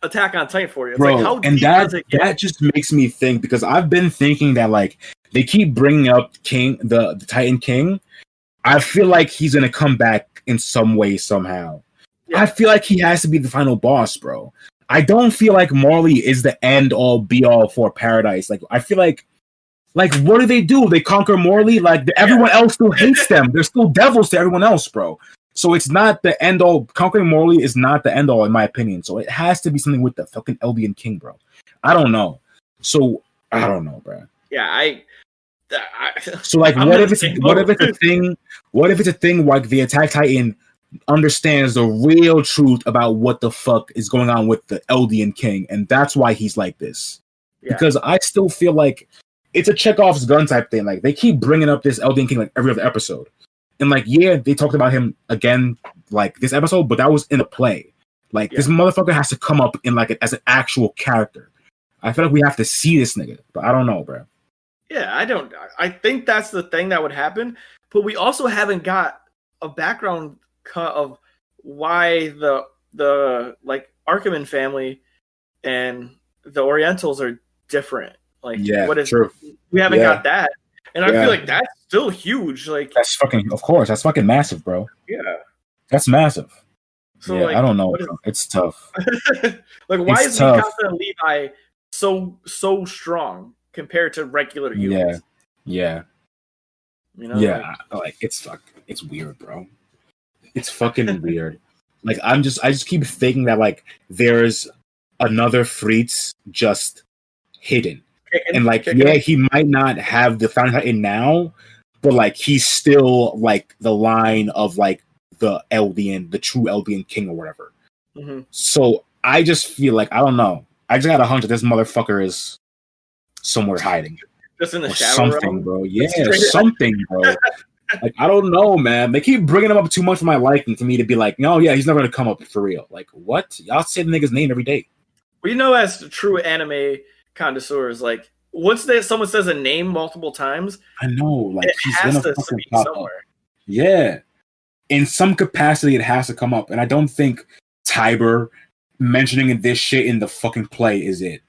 Attack on Titan for you. It's bro, like, how and deep does it get? that just makes me think, because I've been thinking that like they keep bringing up King, the Titan King. I feel like he's gonna come back in some way somehow. Yeah. I feel like he has to be the final boss, bro. I don't feel like Marley is the end all be all for Paradise. Like, I feel like what do? They conquer Morley? Like, everyone else still hates them. They're still devils to everyone else, bro. So it's not the end all. Conquering Morley is not the end all, in my opinion. So it has to be something with the fucking Eldian King, bro. I don't know. So I don't know, bro. Yeah, so like, what if it's a thing? What if it's a thing like the Attack Titan understands the real truth about what the fuck is going on with the Eldian King, and that's why he's like this? Yeah. Because I still feel like it's a Chekhov's gun type thing. Like, they keep bringing up this Eldian King like every other episode, and like, yeah, they talked about him again like this episode, but that was in a play. Like, this motherfucker has to come up in like as an actual character. I feel like we have to see this nigga, but I don't know, bro. Yeah, I think that's the thing that would happen, but we also haven't got a background cut of why the like Archiman family and the Orientals are different. Like, what is true? We haven't got that, and I feel like that's still huge. Like, that's fucking, of course, that's fucking massive, bro. Yeah, that's massive. So like, I don't know. It's tough. Like, why is Mikasa and Levi so strong compared to regular humans? Yeah. You know, like it's weird, bro. It's fucking weird. Like, I just keep thinking that like there's another Fritz just hidden. And like, he might not have the Fountain Titan now, but like he's still like the line of like the true Eldian King or whatever. Mm-hmm. So I just feel like, I don't know. I just got a hunch that this motherfucker is somewhere hiding. Just in the shadow something, realm? Bro. Yeah, something, bro. Like, I don't know, man. They keep bringing him up too much for my liking for me to be like, no, yeah, he's never gonna come up for real. Like, what? Y'all say the nigga's name every day. Well, you know, as true anime connoisseurs, like, once someone says a name multiple times, I know, like, he's gonna fucking pop somewhere. Up. Yeah, in some capacity, it has to come up, and I don't think Tiber mentioning this shit in the fucking play is it.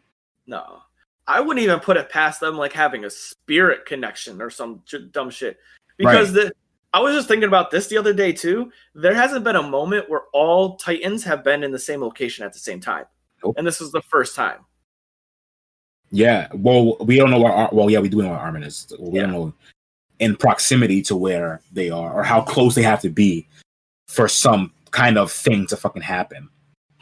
No, I wouldn't even put it past them like having a spirit connection or some dumb shit. Because I was just thinking about this the other day too. There hasn't been a moment where all Titans have been in the same location at the same time. Nope. And this is the first time. Yeah. Well, we don't know where we do know where Armin is. We don't know in proximity to where they are or how close they have to be for some kind of thing to fucking happen.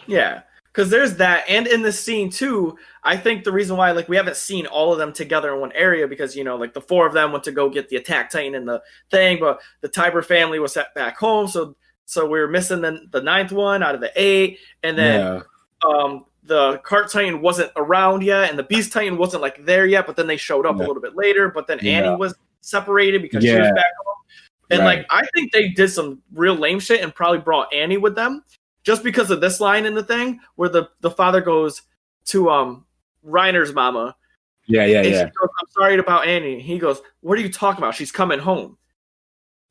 Yeah. Because there's that, and in this scene too, I think the reason why like we haven't seen all of them together in one area because, you know, like the four of them went to go get the Attack Titan and the thing, but the Tiber family was set back home, so we were missing the ninth one out of the 8, and then the Cart Titan wasn't around yet, and the Beast Titan wasn't like there yet, but then they showed up a little bit later. But then Annie was separated because she was back home, and like I think they did some real lame shit and probably brought Annie with them. Just because of this line in the thing where the father goes to Reiner's mama. Yeah. She goes, I'm sorry about Annie. He goes, what are you talking about? She's coming home.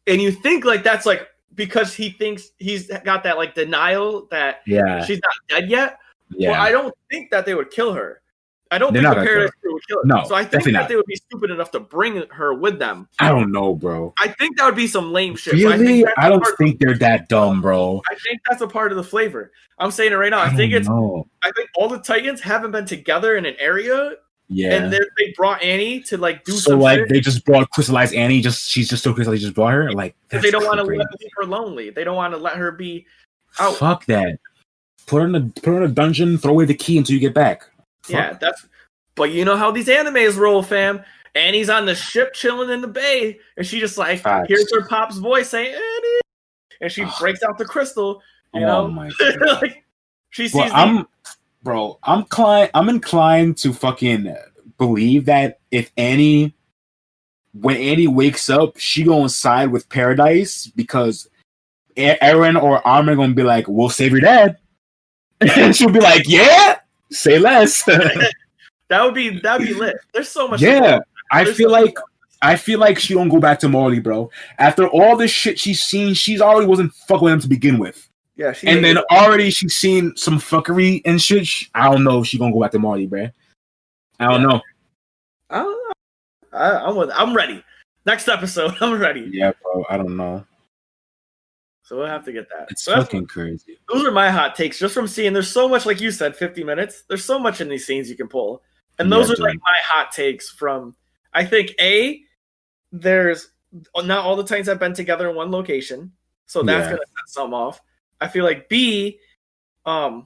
And you think like that's like because he thinks he's got that like denial that she's not dead yet. Yeah. Well, I don't think that they would kill her. I don't think the Paradise Crew would kill her. No, so I think that they would be stupid enough to bring her with them. I don't know, bro. I think that would be some lame shit. Really? So I don't think they're that dumb, bro. I think that's a part of the flavor. I'm saying it right now. I think all the Titans haven't been together in an area. Yeah. And they brought Annie to like do so some like shit. They just brought crystallized Annie. She's just so crystallized. They just brought her. Like they don't want to leave her lonely. They don't want to let her be out. Fuck that. Put her in a dungeon. Throw away the key until you get back. Fuck. Yeah, But you know how these animes roll, fam. Annie's on the ship chilling in the bay, and she just like hears her pop's voice saying Annie, and she breaks out the crystal. You know, my God. Like she sees. I'm inclined to fucking believe that when Annie wakes up, she gonna side with Paradise because Eren or Armin gonna be like, "We'll save your dad," and she'll be like, "Yeah, say less." That'd be lit. There's so much. Yeah, I feel like she don't go back to Marley, bro. After all this shit she's seen, she's already wasn't fucking with him to begin with. Yeah, and then already she's seen some fuckery and shit. I don't know if she's gonna go back to Marley, bro. I don't know. I don't know. I'm ready. Next episode, I'm ready. Yeah, bro. I don't know. So we'll have to get that. It's fucking crazy. Those are my hot takes just from seeing. There's so much, like you said, 50 minutes. There's so much in these scenes you can pull, and those are like my hot takes from. I think there's not all the Titans have been together in one location, so that's gonna set some off. I feel like B, the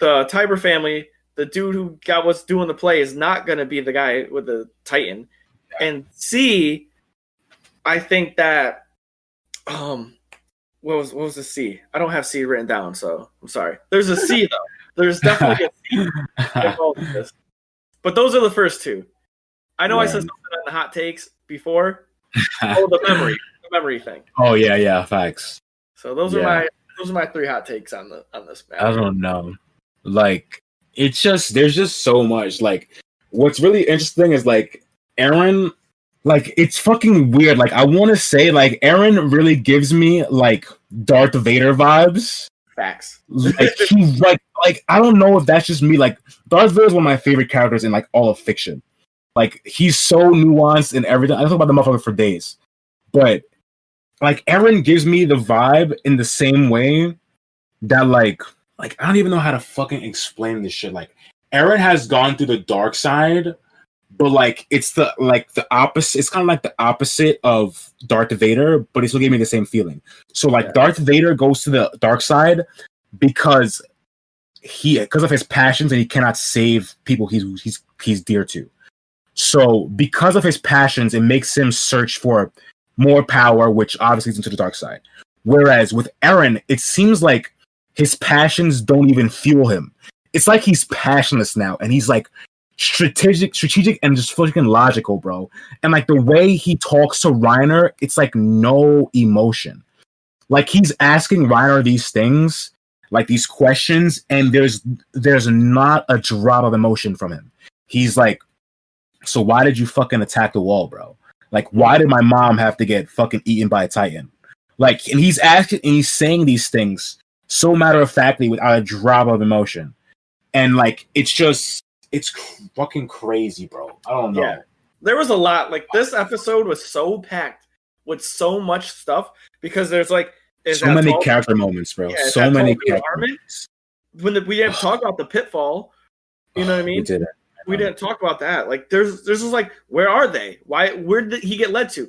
Tiber family, the dude who got what's doing the play is not going to be the guy with the Titan. And C, I think that, what was the C? I don't have C written down, so I'm sorry. There's a C though. There's definitely a C involved in this. But those are the first two. I know I said something on the hot takes before. The memory thing. Oh yeah, facts. So those are my 3 hot takes on this match. I don't know. Like it's just there's just so much. Like what's really interesting is like Eren, like it's fucking weird. Like I want to say like Eren really gives me like Darth Vader vibes. Facts. Like he's like I don't know if that's just me. Like Darth Vader is one of my favorite characters in like all of fiction. Like he's so nuanced and everything. I talk about the motherfucker for days, but like Eren gives me the vibe in the same way that like I don't even know how to fucking explain this shit. Like Eren has gone through the dark side, but like it's the opposite. It's kind of like the opposite of Darth Vader, but it still gave me the same feeling. So like Darth Vader goes to the dark side because of his passions and he cannot save people he's dear to. So because of his passions, it makes him search for more power, which obviously is into the dark side. Whereas with Eren, it seems like his passions don't even fuel him. It's like he's passionless now, and he's like strategic and just fucking logical, bro. And like the way he talks to Reiner, it's like no emotion. Like he's asking Reiner these things, like these questions, and there's not a drop of emotion from him. He's like, so why did you fucking attack the wall, bro? Like, why did my mom have to get fucking eaten by a Titan? Like, and he's asking and he's saying these things so matter-of-factly without a drop of emotion. And, like, it's fucking crazy, bro. I don't know. Yeah. There was a lot. Like, this episode was so packed with so much stuff because there's, like... So many character moments, bro. Yeah, so many character moments. When we didn't talk about the pitfall, you know what I mean? We didn't talk about that. Like, there's just like, where are they? Where did he get led to?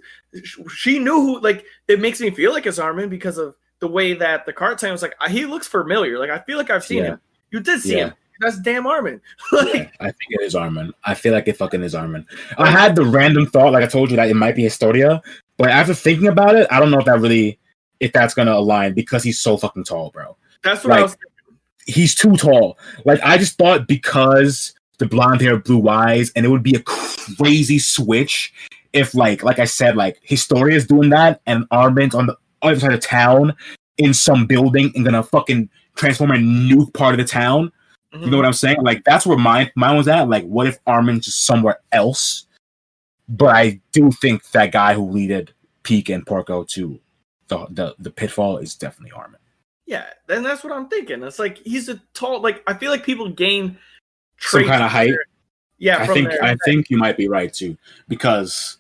She knew who. Like, it makes me feel like it's Armin because of the way that the card time was like. He looks familiar. Like, I feel like I've seen him. You did see him. That's damn Armin. I think it is Armin. I feel like it fucking is Armin. I had the random thought, like I told you, that it might be Historia, but after thinking about it, I don't know if that's gonna align because he's so fucking tall, bro. That's what I was thinking. He's too tall. Like, I just thought because the blonde hair, blue eyes, and it would be a crazy switch if, like I said, like Historia is doing that, and Armin's on the other side of town in some building and gonna fucking transform and nuke part of the town. Mm-hmm. You know what I'm saying? Like, that's where mine was at. Like, what if Armin's just somewhere else? But I do think that guy who leaded Peak and Porco to the pitfall is definitely Armin. Yeah, and that's what I'm thinking. It's like he's a tall. Like, I feel like people gain some kind of height. Yeah, I think you might be right too, because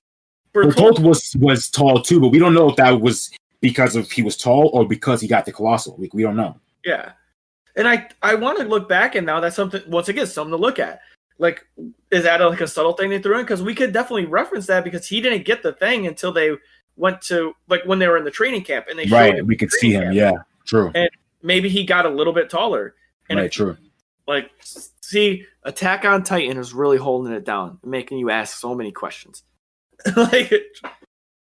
Bertolt was tall too, but we don't know if that was because of he was tall or because he got the colossal. We don't know. Yeah, and I want to look back, and now that's something once again something to look at. Like, is that like a subtle thing they threw in? Because we could definitely reference that because he didn't get the thing until they went to like when they were in the training camp and they right. We could see him. Camp. Yeah, true. And maybe he got a little bit taller. And right, true. Like, see, Attack on Titan is really holding it down, making you ask so many questions. Like,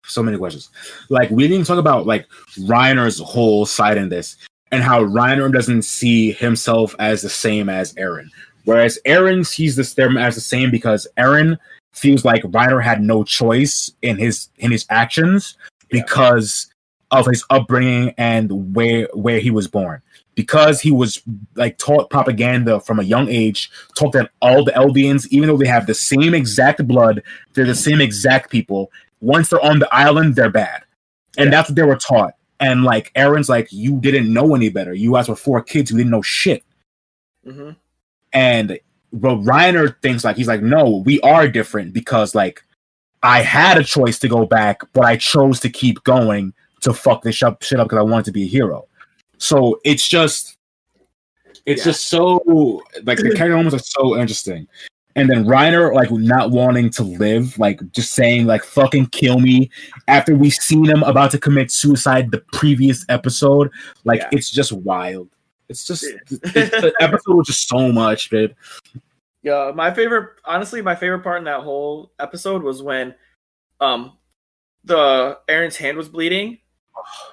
so many questions. Like, we didn't talk about like Reiner's whole side in this and how Reiner doesn't see himself as the same as Eren. Whereas Eren sees them as the same because Eren feels like Reiner had no choice in his actions because of his upbringing and where he was born. Because he was like taught propaganda from a young age, taught that all the Eldians, even though they have the same exact blood, they're the same exact people. Once they're on the island, they're bad. And that's what they were taught. And like Eren's like, you didn't know any better. You guys were 4 kids who didn't know shit. Mm-hmm. And but Reiner thinks like, he's like, no, we are different because like I had a choice to go back, but I chose to keep going to fuck this shit up because I wanted to be a hero. So it's just so like the character moments are so interesting. And then Reiner like not wanting to live, like just saying like fucking kill me after we seen him about to commit suicide the previous episode. Like it's just wild. It's just the episode was just so much, dude. Yeah, my favorite part in that whole episode was when the Eren's hand was bleeding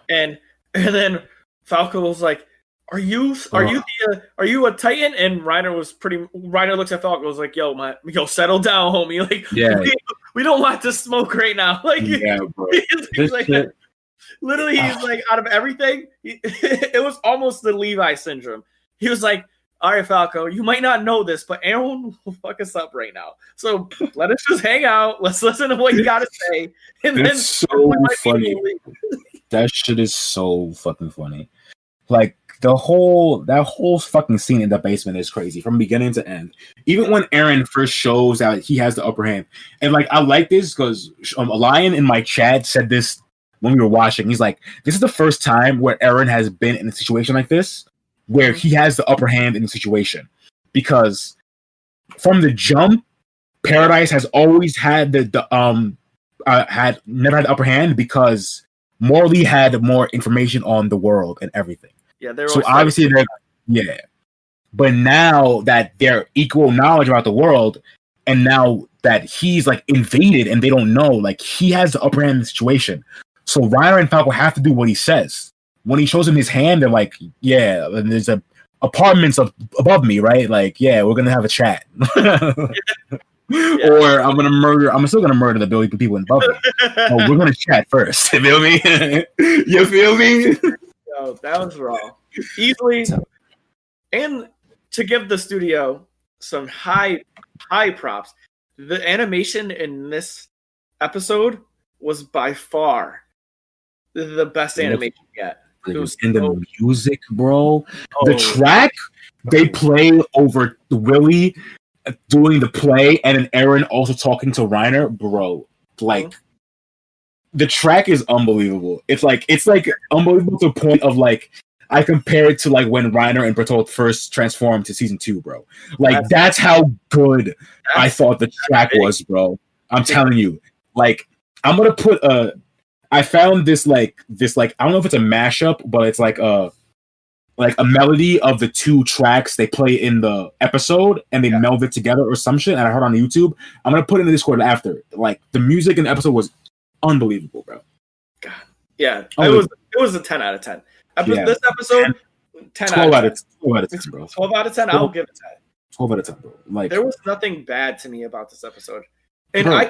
and then Falco was like, "Are you a Titan?" And Reiner looks at Falco, was like, "Yo, settle down, homie. Like, we don't want to smoke right now." Like, bro. he's like, literally, he's like, out of everything, it was almost the Levi syndrome. He was like, "All right, Falco, you might not know this, but Eren will fuck us up right now. So let us just hang out. Let's listen to what you got to say." And it's so funny. That shit is so fucking funny. Like that whole fucking scene in the basement is crazy from beginning to end. Even when Eren first shows that he has the upper hand, and like I like this because a lion in my chat said this when we were watching. He's like, "This is the first time where Eren has been in a situation like this, where he has the upper hand in the situation." Because from the jump, Paradise has always had had never had the upper hand because Morley had more information on the world and everything. Yeah, so obviously but now that they're equal knowledge about the world, and now that he's like invaded and they don't know, like he has the upper hand in the situation. So Reiner and Falco have to do what he says. When he shows him his hand, they're like, "Yeah, and there's apartments above me, right? Like, yeah, we're gonna have a chat." Yeah. Or I'm still gonna murder the billion people above me. Oh, we're gonna chat first. You feel me? You feel me? Yo, that was raw. Easily. And to give the studio some high props, the animation in this episode was by far the best animation yet. It was in the music, bro. The track they play over Willie doing the play and then Eren also talking to Reiner, bro. Like the track is unbelievable. It's like unbelievable to the point of like I compare it to like when Reiner and Bertolt first transformed to season 2, bro. Like that's how good I thought the track was, bro. I'm telling you. Like I'm gonna put I found this I don't know if it's a mashup, but it's like a melody of the 2 tracks they play in the episode and they meld it together or some shit, and I heard on YouTube. I'm gonna put it in the Discord after. Like the music in the episode was unbelievable, bro. God. Yeah. It was a 10 out of 10. This episode 10 12 out of 10, bro. 12 out of 10, I'll give it 10. 12 out of 10, bro. Like there was nothing bad to me about this episode. And bro,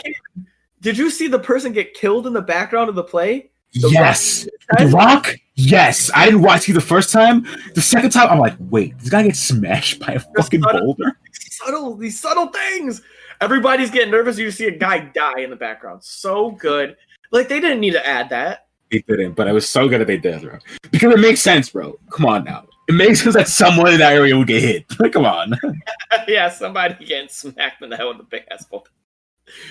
did you see the person get killed in the background of the play? Yes. The Rock? Yes. I didn't watch it the first time. The second time, I'm like, wait, this guy gets smashed by a fucking boulder? These subtle things. Everybody's getting nervous. You see a guy die in the background. So good. Like, they didn't need to add that. They didn't, but it was so good that they did, bro. Because it makes sense, bro. Come on now. It makes sense that someone in that area would get hit. Come on. Yeah, somebody getting smacked in the head with a big ass bolt.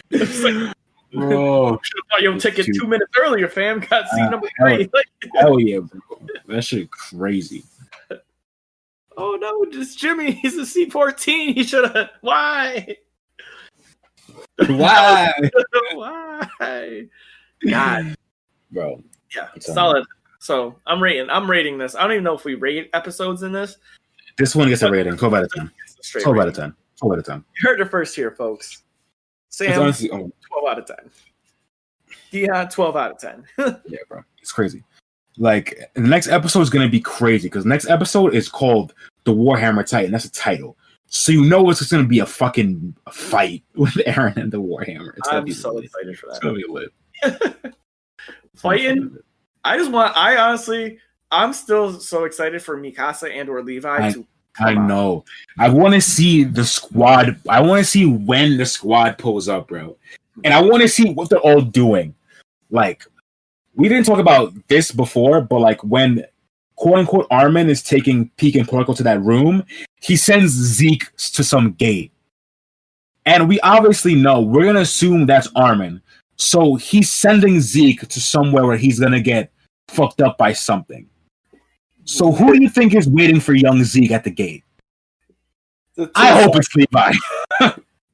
It's like, Bro, should have bought your ticket 2 minutes earlier, fam. Got seat number 3. Hell yeah, bro. That shit crazy. Oh no, just Jimmy. He's a C14. He should have. Why? Why? Why? God, bro. Yeah, solid. So I'm rating this. I don't even know if we rate episodes in this. This one gets a rating. 12 out of 10. 12 out of 10. 12 out of 10. You heard it first here, folks. Sam, honestly, 12 out of 10. Deion, 12 out of 10. Yeah, bro. It's crazy. Like, the next episode is going to be crazy because the next episode is called The Warhammer Titan. That's a title. So you know it's going to be a fucking fight with Eren and the Warhammer. I'm so excited for that. It's going to be lit. Fighting? I'm still so excited for Mikasa and or Levi to I know. I want to see the squad. I want to see when the squad pulls up, bro. And I want to see what they're all doing. Like, we didn't talk about this before, but like when quote unquote Armin is taking Peek and Porco to that room, he sends Zeke to some gate. And we obviously know, we're going to assume that's Armin. So he's sending Zeke to somewhere where he's going to get fucked up by something. So who do you think is waiting for young Zeke at the gate? I hope it's Levi.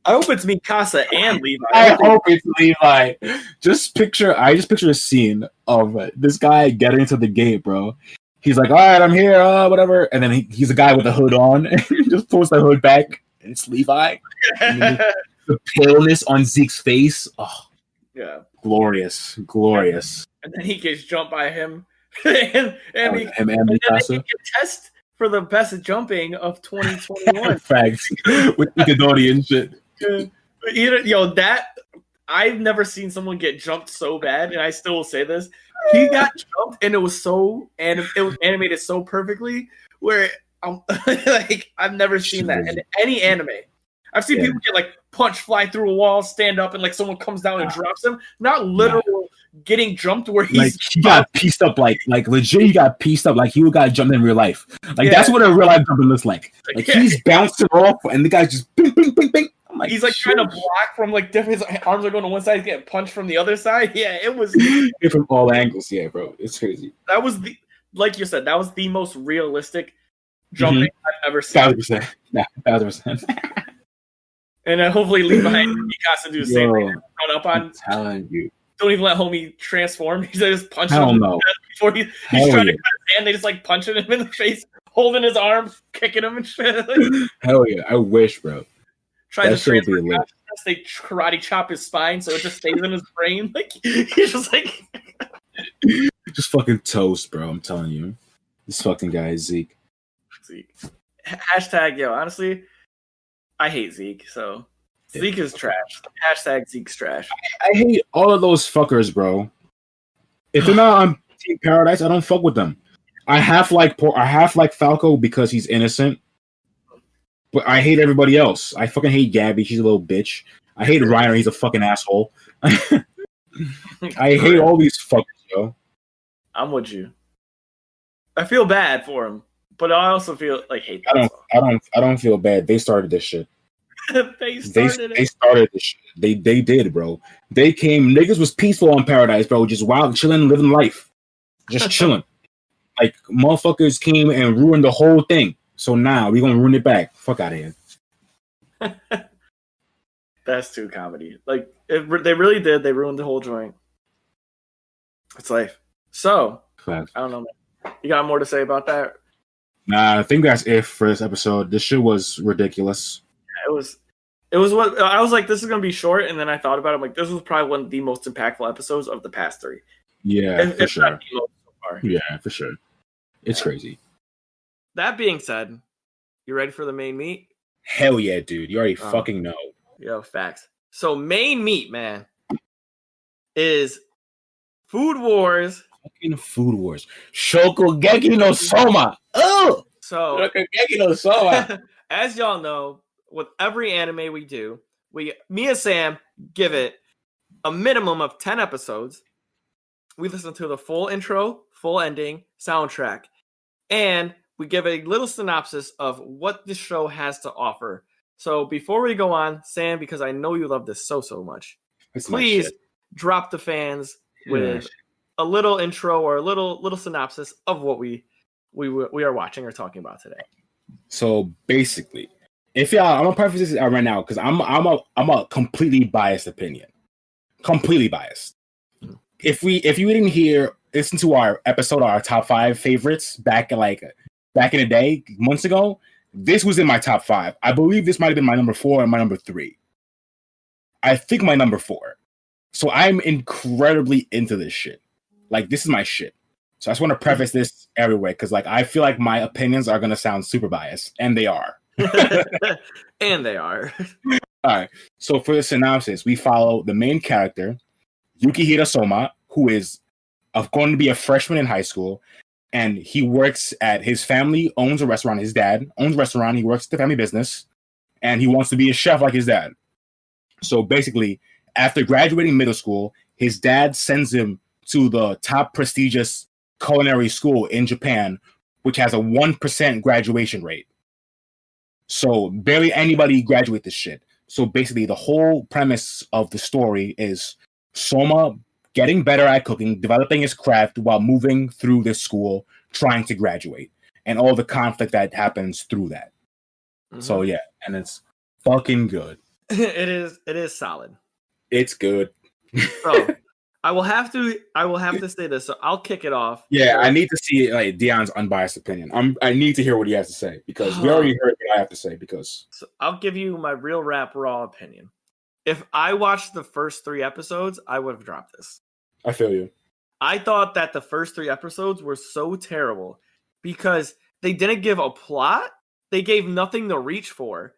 I hope it's Mikasa and Levi. I hope it's Levi. I just picture a scene of this guy getting to the gate, bro. He's like, all right, I'm here, whatever. And then he's a guy with a hood on. And he just pulls the hood back, and it's Levi. And the paleness on Zeke's face. Oh, yeah. Glorious. And then he gets jumped by him. and Mikasa. they get test for the best jumping of 2021. Facts. With Ikadori and shit. That I've never seen someone get jumped so bad, and I still will say this. He got jumped, and it was animated so perfectly. Where like I've never seen that in any anime. I've seen people get like punch, fly through a wall, stand up, and like someone comes down and drops him. Not literal getting jumped where he's like he got pieced up, like legit. He got pieced up, like he got jumped in real life. Like that's what a real life jumping looks like. Like he's bouncing off, and the guy's just bing, bing, bing, bing. I'm like, he's like trying to block from like different. His arms are going to one side, he's getting punched from the other side. Yeah, it was from all angles. Yeah, bro, it's crazy. That was like you said, that was the most realistic jumping I've ever seen. 1,000%. Yeah, 1,000%. And hopefully Levi and Mikasa do the same thing. Run up on. I'm telling you. Don't even let homie transform. He's just punching him before he's trying to cut his hand. They just like punching him in the face, holding his arm, kicking him and shit. Hell yeah. I wish, bro. Try to transfer they karate chop his spine so it just stays in his brain. Like he's just like just fucking toast, bro. I'm telling you. This fucking guy is Zeke. Hashtag, yo, honestly, I hate Zeke, so Zeke is trash. Hashtag Zeke's trash. I hate all of those fuckers, bro. If they're not on Team Paradise, I don't fuck with them. I half like Falco because he's innocent, but I hate everybody else. I fucking hate Gabby. She's a little bitch. I hate Reiner. He's a fucking asshole. I hate all these fuckers, yo. I'm with you. I feel bad for him, but I also feel like hate. I don't feel bad. They started this shit. They started this shit. They did, bro. They came. Niggas was peaceful on Paradise, bro. Just wild, chilling, living life, just chilling. Like motherfuckers came and ruined the whole thing. So now we gonna ruin it back. Fuck out of here. That's too comedy. Like they really did. They ruined the whole joint. It's life. So Facts. I don't know. Man. You got more to say about that? Nah, I think that's it for this episode. This shit was ridiculous. It was what I was like. This is gonna be short, and then I thought about it. I'm like, this was probably one of the most impactful episodes of the past 3. Yeah, for sure. So far. Yeah, for sure. It's crazy. That being said, you ready for the main meat? Hell yeah, dude! You already fucking know. Yo, facts. So main meat, man, is Food Wars. Fucking Food Wars. Shokugeki no Soma. Oh, so Shokugeki no Soma. As y'all know, with every anime we do, me and Sam give it a minimum of 10 episodes. We listen to the full intro, full ending, soundtrack, and we give a little synopsis of what the show has to offer So before we go on, Sam, because I know you love this so much, please drop the fans with a little intro or a little synopsis of what we are watching or talking about today. So basically, if y'all, I'm gonna preface this right now because I'm a completely biased opinion, completely biased. If you didn't listen to our episode, our top 5 favorites back in the day, months ago, this was in my top 5. I believe this might have been my number 4 and my number 3. I think my number 4. So I'm incredibly into this shit. Like, this is my shit. So I just want to preface this everywhere because, like, I feel like my opinions are gonna sound super biased, and they are. And they are. All right. So for the synopsis, we follow the main character, Yukihira Soma, who is going to be a freshman in high school, and he works at his family owns a restaurant. His dad owns a restaurant. He works at the family business, and he wants to be a chef like his dad. So basically, after graduating middle school, his dad sends him to the top prestigious culinary school in Japan, which has a 1% graduation rate. So barely anybody graduate this shit. So basically, the whole premise of the story is Soma getting better at cooking, developing his craft while moving through this school, trying to graduate, and all the conflict that happens through that. Mm-hmm. So yeah, and it's fucking good. It is solid. It's good. So I will have to say this. So I'll kick it off. Yeah, I need to see like Dion's unbiased opinion. I need to hear what he has to say because we already heard what I have to say. So I'll give you my real raw opinion. If I watched the first 3 episodes, I would have dropped this. I feel you. I thought that the first 3 episodes were so terrible because they didn't give a plot. They gave nothing to reach for.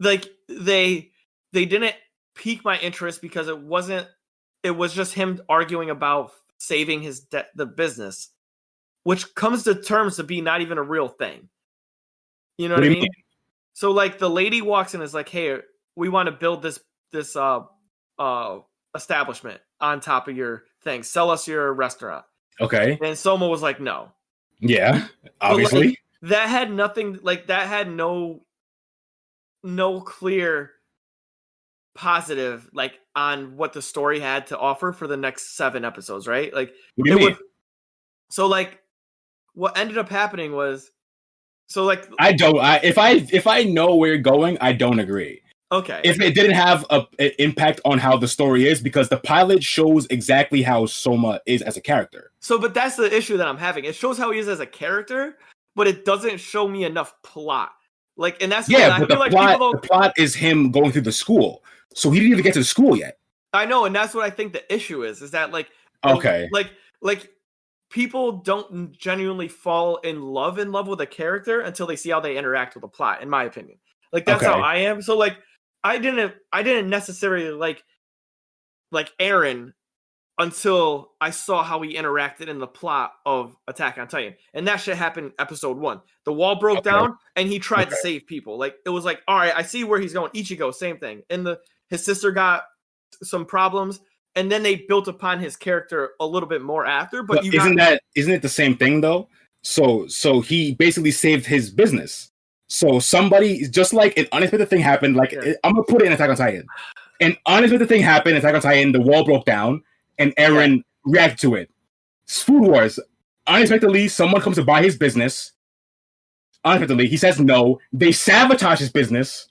Like they didn't pique my interest because it was just him arguing about saving the business, which comes to terms to be not even a real thing. You know what I mean? So like the lady walks in and is like, "Hey, we want to build this establishment on top of your thing. Sell us your restaurant." Okay. And Soma was like, "No." Yeah, obviously. Like, that had nothing. Like that had no clear positive like on what the story had to offer for the next 7 episodes, right? Like what do you mean? So like what ended up happening was so like if I know where you're going, I don't agree. Okay. If it didn't have an impact on how the story is, because the pilot shows exactly how Soma is as a character. So, but that's the issue that I'm having. It shows how he is as a character, but it doesn't show me enough plot. Like, and that's but the plot is him going through the school, so he didn't even get to the school yet. I know, and that's what I think the issue is that like like people don't genuinely fall in love with a character until they see how they interact with the plot. In my opinion, like that's how I am. So like. I didn't necessarily like Eren until I saw how he interacted in the plot of Attack on Titan. And that shit happened episode 1. The wall broke down and he tried to save people. Like it was like, all right, I see where he's going. Ichigo, same thing. And his sister got some problems, and then they built upon his character a little bit more after. But isn't it the same thing though? So he basically saved his business. So somebody, just like an unexpected thing happened, like I'm gonna put it in Attack on Titan. An unexpected thing happened in Attack on Titan, the wall broke down, and Eren reacted to it. It's Food Wars. Unexpectedly, someone comes to buy his business. Unexpectedly, he says no. They sabotage his business.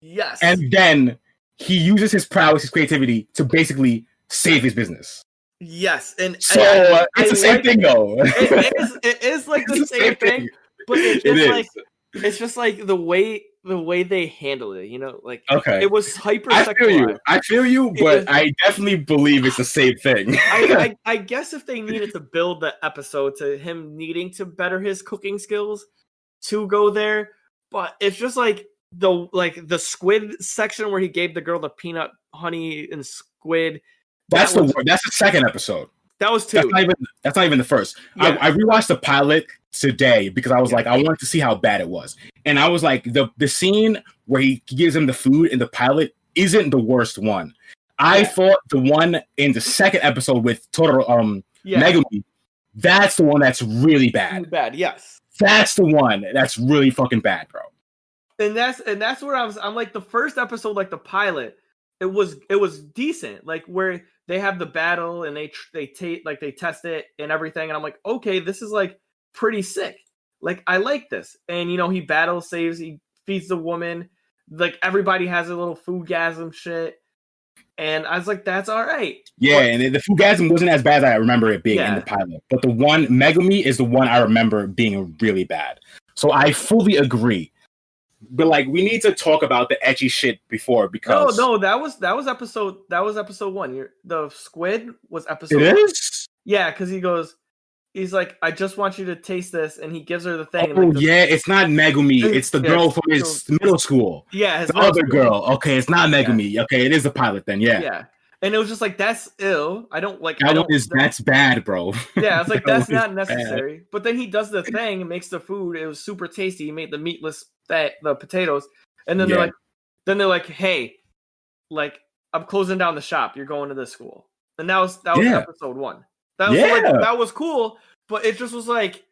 Yes. And then he uses his prowess, his creativity, to basically save his business. Yes. And so it's the same thing, though. It is like the same thing, but it's just like the way they handle it, you know, like it was hyper sexualized. I feel you, but I definitely believe it's the same thing. I guess if they needed to build the episode to him needing to better his cooking skills to go there, but it's just like the squid section where he gave the girl the peanut, honey, and squid. That's the second episode. That was 2. That's not even the first. Yeah. I rewatched the pilot today because I was like, I wanted to see how bad it was. And I was like, the scene where he gives him the food in the pilot isn't the worst one. I thought the one in the second episode with Megumi, that's the one that's really bad. Bad, yes. That's the one that's really fucking bad, bro. And that's where I'm like the first episode, like the pilot, it was decent, like where they have the battle and they test it and everything, and I'm like, okay, this is like pretty sick. Like I like this, and he battles, saves, he feeds the woman, like everybody has a little foodgasm shit, and I was like, that's all right. Yeah, and the foodgasm wasn't as bad as I remember it being in the pilot, but the one Megumi is the one I remember being really bad. So I fully agree. But like, we need to talk about the edgy shit before because no, that was episode 1. The squid was episode. It 1. is? Yeah, because he's like, I just want you to taste this, and he gives her the thing. Oh, and like it's not Megumi. It's the girl from his middle school. Yeah, the other girl. Okay, it's not Megumi. Yeah. Okay, it is the pilot then. Yeah. Yeah, and it was just like, that's ill. I don't like. That's bad, bro. Yeah, it's like that's not necessary. Bad. But then he does the thing and makes the food. It was super tasty. He made the meatless the potatoes, and then they're like, hey, like I'm closing down the shop. You're going to this school, and that was episode 1. That was that was cool, but it just was like,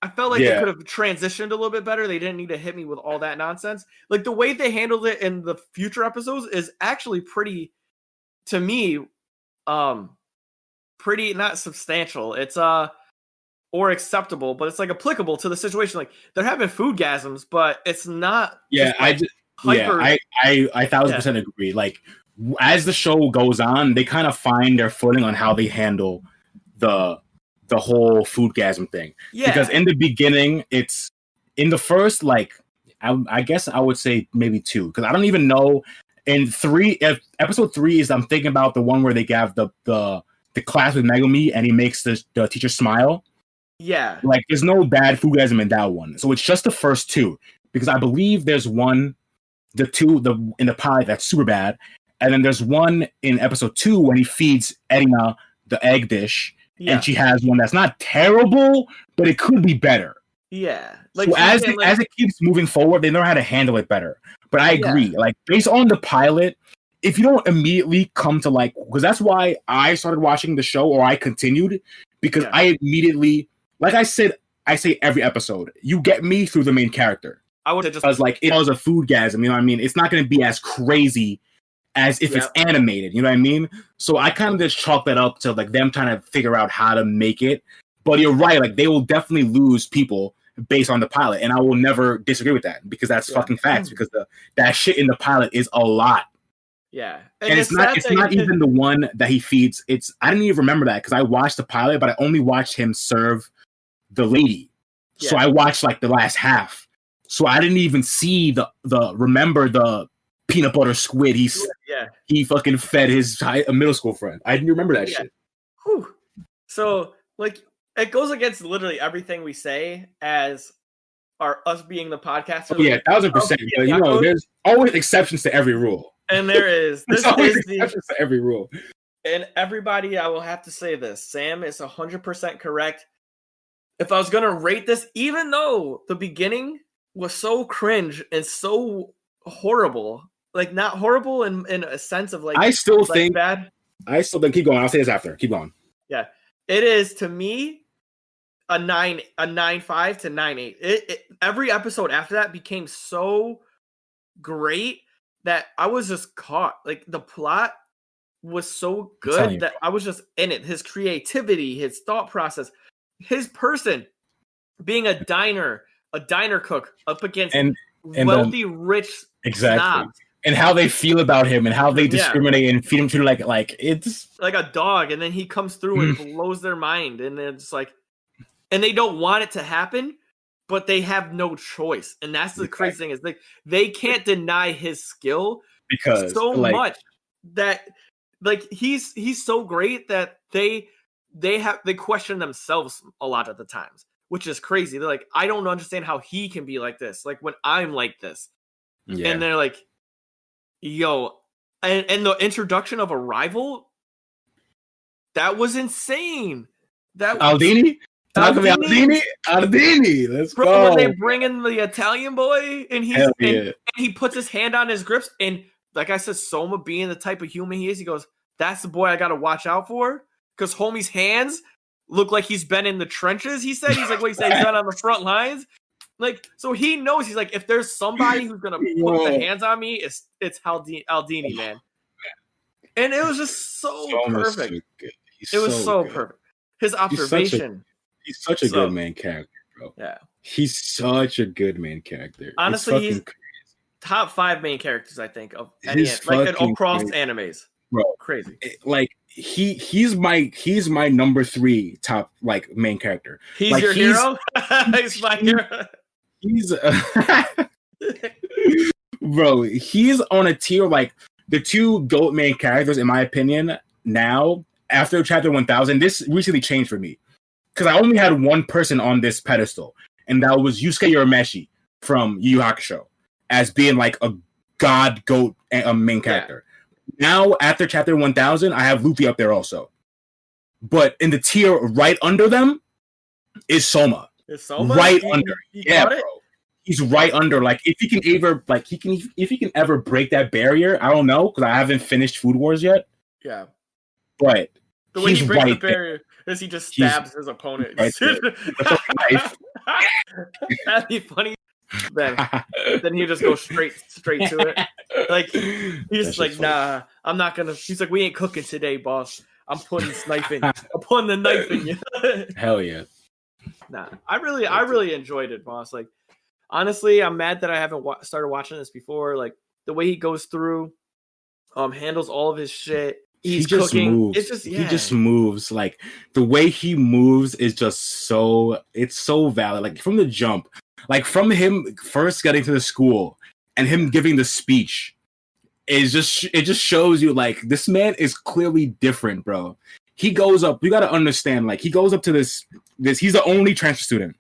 I felt like they could have transitioned a little bit better. They didn't need to hit me with all that nonsense. Like the way they handled it in the future episodes is actually pretty, to me, pretty not substantial. It's or acceptable, but it's like applicable to the situation. Like they're having foodgasms, but it's not. Yeah, I 1000% agree. Like as the show goes on, they kind of find their footing on how they handle the whole foodgasm thing. Yeah. Because in the beginning, it's in the first, like, I guess I would say maybe 2, because I don't even know. In 3, episode 3 is, I'm thinking about the one where they have the class with Megumi and he makes the teacher smile. Yeah. Like, there's no bad foodgasm in that one. So it's just the first 2, because I believe there's one, in the pilot that's super bad. And then there's one in episode 2 when he feeds Edina the egg dish, and she has one that's not terrible, but it could be better. Yeah. Like, so as it keeps moving forward, they know how to handle it better. But I agree. Yeah. Like, based on the pilot, if you don't immediately come to like, because that's why I started watching the show, or I continued, because I immediately, like I said, I say every episode, you get me through the main character. I would have just, because like it was a foodgasm, you know what I mean? It's not going to be as crazy as if it's animated, you know what I mean? So I kind of just chalk that up to like them trying to figure out how to make it. But you're right, like they will definitely lose people based on the pilot, and I will never disagree with that, because that's fucking facts. Because that shit in the pilot is a lot. Yeah, and it's not even the one that he feeds. I didn't even remember that because I watched the pilot, but I only watched him serve the lady. Yeah. So I watched like the last half. So I didn't even see the peanut butter squid he fucking fed his middle school friend. I didn't remember that shit. Whew. So like it goes against literally everything we say as us being the podcast. Oh, yeah, 1000%. But you know, there's always exceptions to every rule. And there is. There's always exceptions to every rule. And everybody, I will have to say this. Sam is 100% correct. If I was going to rate this, even though the beginning was so cringe and so horrible, like not horrible in a sense of like, I still think bad. Keep going. I'll say this after. Keep going. Yeah. It is, to me, a 9.5 to 9.8. Every episode after that became so great that I was just caught. Like the plot was so good that I was just in it. His creativity, his thought process, his person being a diner cook up against wealthy, rich snobs. And how they feel about him and how they discriminate and feed him to like it's like a dog, and then he comes through and blows their mind, and it's like, and they don't want it to happen, but they have no choice. And that's the crazy thing, is like they can't deny his skill because so much that like he's so great that they question themselves a lot of the times, which is crazy. They're like, I don't understand how he can be like this, like when I'm like this. And they're like, yo, and the introduction of a rival, that was insane. That Aldini? Aldini, let's go. When they bring in the Italian boy, and he puts his hand on his grips, and like I said, Soma being the type of human he is, he goes, that's the boy I gotta watch out for, because homie's hands look like he's been in the trenches. He said, he's like, what he said, he's been on the front lines. Like, so he knows, he's like, if there's somebody who's gonna put the hands on me, it's Aldini, man. And it was just so perfect. It was so perfect. His observation. He's such a good main character, bro. Yeah. He's such a good main character. Honestly, he's top 5 main characters, I think, of any across animes. Bro, crazy. Like he's my number 3 top like main character. He's like, your hero. He's my hero. He's bro. He's on a tier like the 2 GOAT main characters, in my opinion. Now after chapter 1000, this recently changed for me because I only had one person on this pedestal, and that was Yusuke Urameshi from Yu Yu Hakusho as being like a god GOAT main character. Now, after chapter 1000, I have Luffy up there also. But in the tier right under them is Soma. Is Soma? Right under. Yeah, bro. He's right under. Like, if he can ever break that barrier, I don't know, because I haven't finished Food Wars yet. Yeah. But the way he breaks the barrier is he just stabs his opponent. Right. That'd be funny. Then he just goes straight to it. Like he's like, nah, I'm not gonna. He's like, we ain't cooking today, boss. I'm putting the knife in you. Hell yeah. Nah, I really enjoyed it, boss. Like, honestly, I'm mad that I haven't started watching this before. Like the way he goes through, handles all of his shit. He just moves. It's just, he just moves. Like the way he moves is just it's so valid. Like from the jump. Like from him first getting to the school and him giving the speech, it just shows you like this man is clearly different, bro. He goes up. You gotta understand. Like he goes up to this. He's the only transfer student.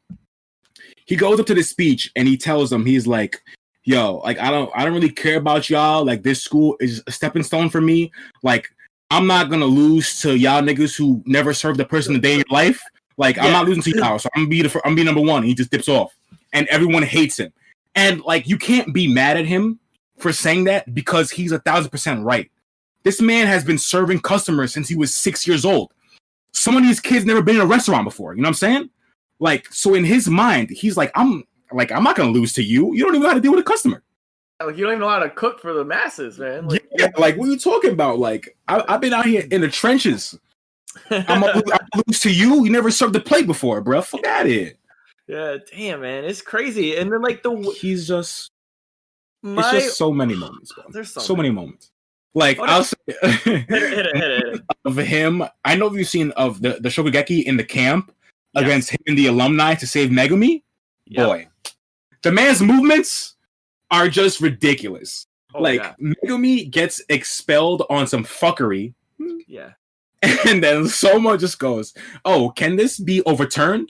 He goes up to this speech and he tells them, he's like, "Yo, like I don't really care about y'all. Like this school is a stepping stone for me. Like I'm not gonna lose to y'all niggas who never served a person a day in your life. Like I'm not losing to y'all. So I'm gonna be number 1." And he just dips off. And everyone hates him. And, like, you can't be mad at him for saying that because he's 1,000% right. This man has been serving customers since he was 6 years old. Some of these kids never been in a restaurant before. You know what I'm saying? Like, so in his mind, he's like, I'm not going to lose to you. You don't even know how to deal with a customer. Like, you don't even know how to cook for the masses, man. Like, like what are you talking about? Like, I've been out here in the trenches. I'm going to lose to you? You never served a plate before, bro. Fuck out of here. Yeah, damn, man, it's crazy. And then like it's just so many moments, bro. There's so many moments. Like I'll say hit it. Of him. I know you've seen of the Shokugeki in the camp against him and the alumni to save Megumi. Yep. Boy, the man's movements are just ridiculous. Megumi gets expelled on some fuckery. Yeah. And then Soma just goes, "Oh, can this be overturned?"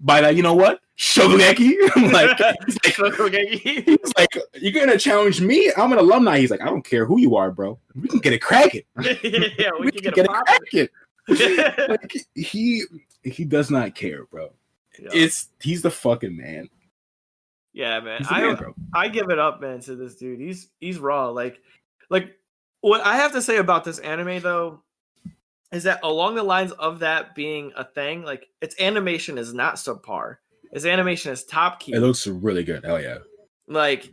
By that, you know what? Shokugeki. He's like, you're gonna challenge me? I'm an alumni. He's like, I don't care who you are, bro. We can get it cracking. Yeah, we can get it cracking. Like, he does not care, bro. Yeah. He's the fucking man. Yeah, man. I give it up, man, to this dude. He's raw. Like what I have to say about this anime though is that along the lines of that being a thing, like its animation is not subpar. Its animation is top key. It looks really good. Oh yeah. Like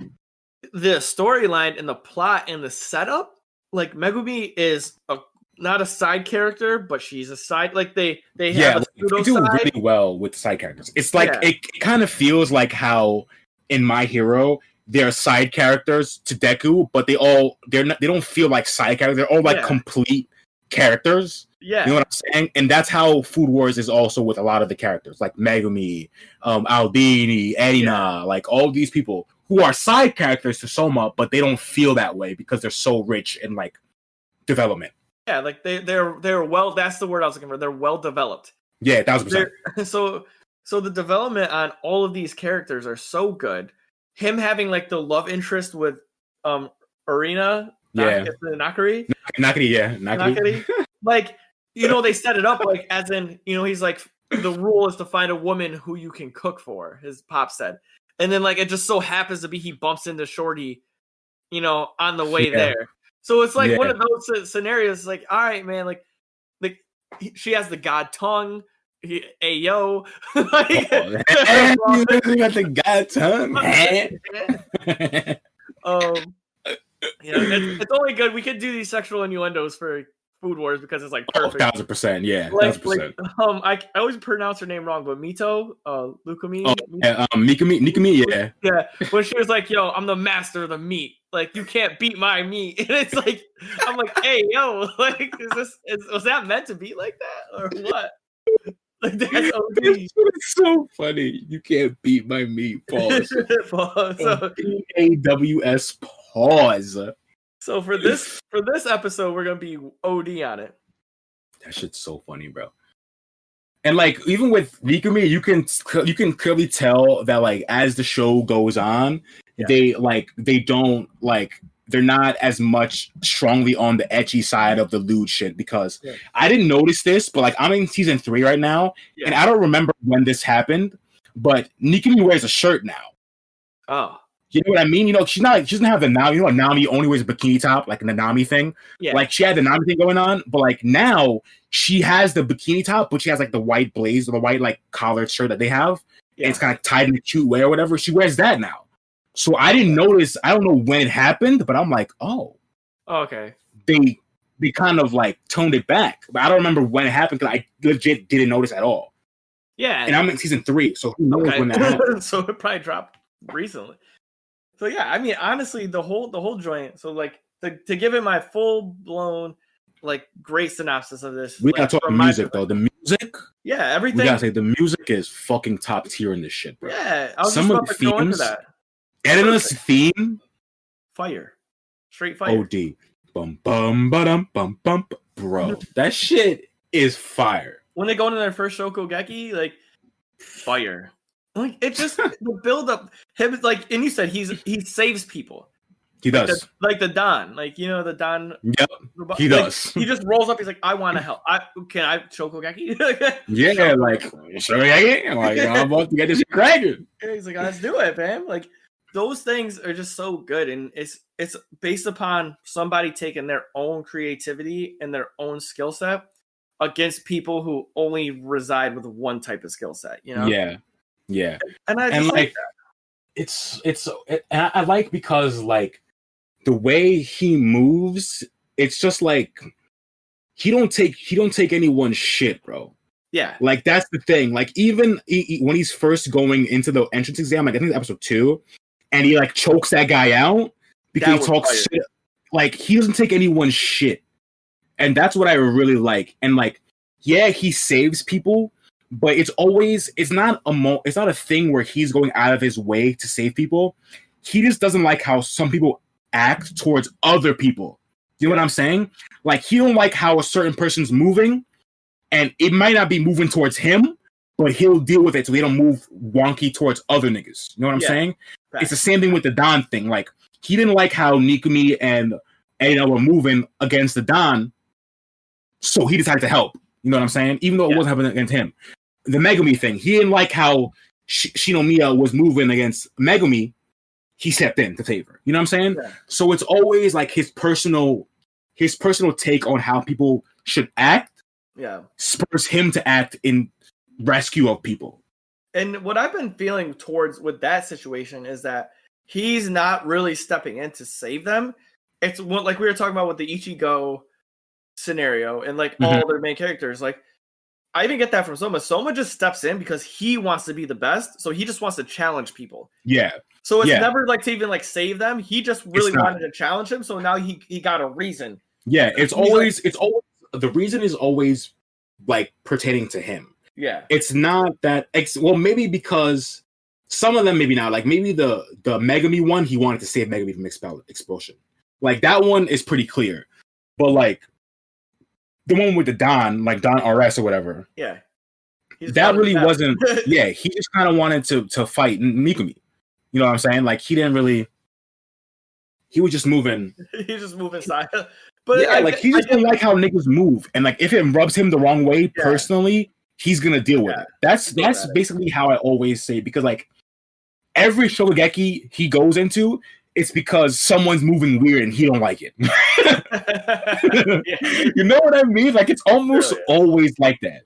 the storyline and the plot and the setup, like Megumi is not a side character, but she's a side. Like they have they do really well with side characters. It's like it kind of feels like how in My Hero they're side characters to Deku, but they don't feel like side characters. They're all like complete characters. Yeah, you know what I'm saying? And that's how Food Wars is also with a lot of the characters, like Megumi, Aldini, Erina, like all these people who are side characters to Soma, but they don't feel that way because they're so rich in like development. Yeah, like they're well. That's the word I was looking for. They're well developed. Yeah, 1,000%. So the development on all of these characters are so good. Him having like the love interest with Erina, Nakari, Nakari. Like, you know, they set it up like as in, you know, he's like, the rule is to find a woman who you can cook for, his pop said. And then like it just so happens to be he bumps into Shorty, you know, on the way there. So it's like one of those scenarios, like, all right, man, like she has the god tongue, hey yo, like, you got the guy tongue. It's only good we could do these sexual innuendos for Food Wars because it's like perfect. 1,000%, yeah, like, 1,000%. I always pronounce her name wrong, but Mito, Lukumi. Nikami, yeah. Yeah, when she was like, "Yo, I'm the master of the meat. Like, you can't beat my meat." And it's like, I'm like, "Hey, yo, like, was that meant to be like that or what?" Like, that's OD. It's so funny. You can't beat my meat. Pause. So, AWS pause. So for this episode, we're gonna be OD on it. That shit's so funny, bro. And like even with Mikumi, you can clearly tell that like as the show goes on, they're not as much strongly on the ecchi side of the lewd shit because I didn't notice this, but like I'm in season 3 right now, and I don't remember when this happened, but Mikumi wears a shirt now. Oh. You know what I mean? You know, she doesn't have the Nami. You know, Nami only wears a bikini top, like in the Nami thing. Yeah. Like she had the Nami thing going on, but like now she has the bikini top, but she has like the white blaze or the white like collared shirt that they have. Yeah. And it's kind of tied in a cute way or whatever. She wears that now. So I didn't notice. I don't know when it happened, but I'm like, oh, okay. They kind of like toned it back, but I don't remember when it happened because I legit didn't notice at all. Yeah, and I'm in season 3, so who knows when that happened? So it probably dropped recently. So yeah, I mean, honestly, the whole joint. So like to give it my full blown like great synopsis of this. We gotta talk music though. The music, yeah, everything. We gotta say the music is fucking top tier in this shit, bro. Yeah, I was some just about to go into that. Editor's theme, fire, straight fire. OD, bum bum ba-dum bum bum, bro. That shit is fire. When they go into their first Shokugeki, like fire. Like it just the build up him like, and you said he saves people. He does like the Don, like you know the Don. Yep, he does. He just rolls up. He's like, I want to help. Can I Shokugeki? Yeah, like Shokugeki. I'm like, I'm about to get this cracking. He's like, let's do it, man. Like those things are just so good, and it's based upon somebody taking their own creativity and their own skill set against people who only reside with one type of skill set. You know? Yeah, and I just like that. I like because like the way he moves, it's just like he don't take anyone's shit, bro. Yeah, like that's the thing. Like even when he's first going into the entrance exam, like I think it's episode 2, and he like chokes that guy out because he talks shit. Like he doesn't take anyone's shit, and that's what I really like. And like, yeah, he saves people. But it's not a thing where he's going out of his way to save people. He just doesn't like how some people act towards other people. You know what I'm saying? Like he don't like how a certain person's moving, and it might not be moving towards him, but he'll deal with it so they don't move wonky towards other niggas. You know what I'm saying? Right. It's the same thing with the Don thing. Like he didn't like how Nikumi and Ada were moving against the Don, so he decided to help. You know what I'm saying? Even though it wasn't happening against him. The Megumi thing. He didn't like how Shinomiya was moving against Megumi. He stepped in to favor. You know what I'm saying? Yeah. So it's always like his personal take on how people should act. Yeah, spurs him to act in rescue of people. And what I've been feeling towards with that situation is that he's not really stepping in to save them. It's like we were talking about with the Ichigo scenario and like all their main characters. Like I even get that from Soma. Soma just steps in because he wants to be the best, so he just wants to challenge people. Yeah. So it's never like to even like save them. He just really wanted to challenge him, so now he got a reason. Yeah, it's always the reason is always like pertaining to him. Yeah. It's not that well, maybe because some of them maybe not. Like maybe the Megami one, he wanted to save Megami from expulsion. Like that one is pretty clear. But like the one with the Don, like Don RS or whatever. Yeah. That really wasn't. Yeah, he just kind of wanted to fight Mikumi. You know what I'm saying? Like he didn't really. He was just moving. He's just moving side. But yeah, like he just didn't like how niggas move, and like if it rubs him the wrong way personally, he's gonna deal with it. That's basically how I always say, because like every Shokugeki he goes into, it's because someone's moving weird and he don't like it. You know what I mean? Like it's almost always like that.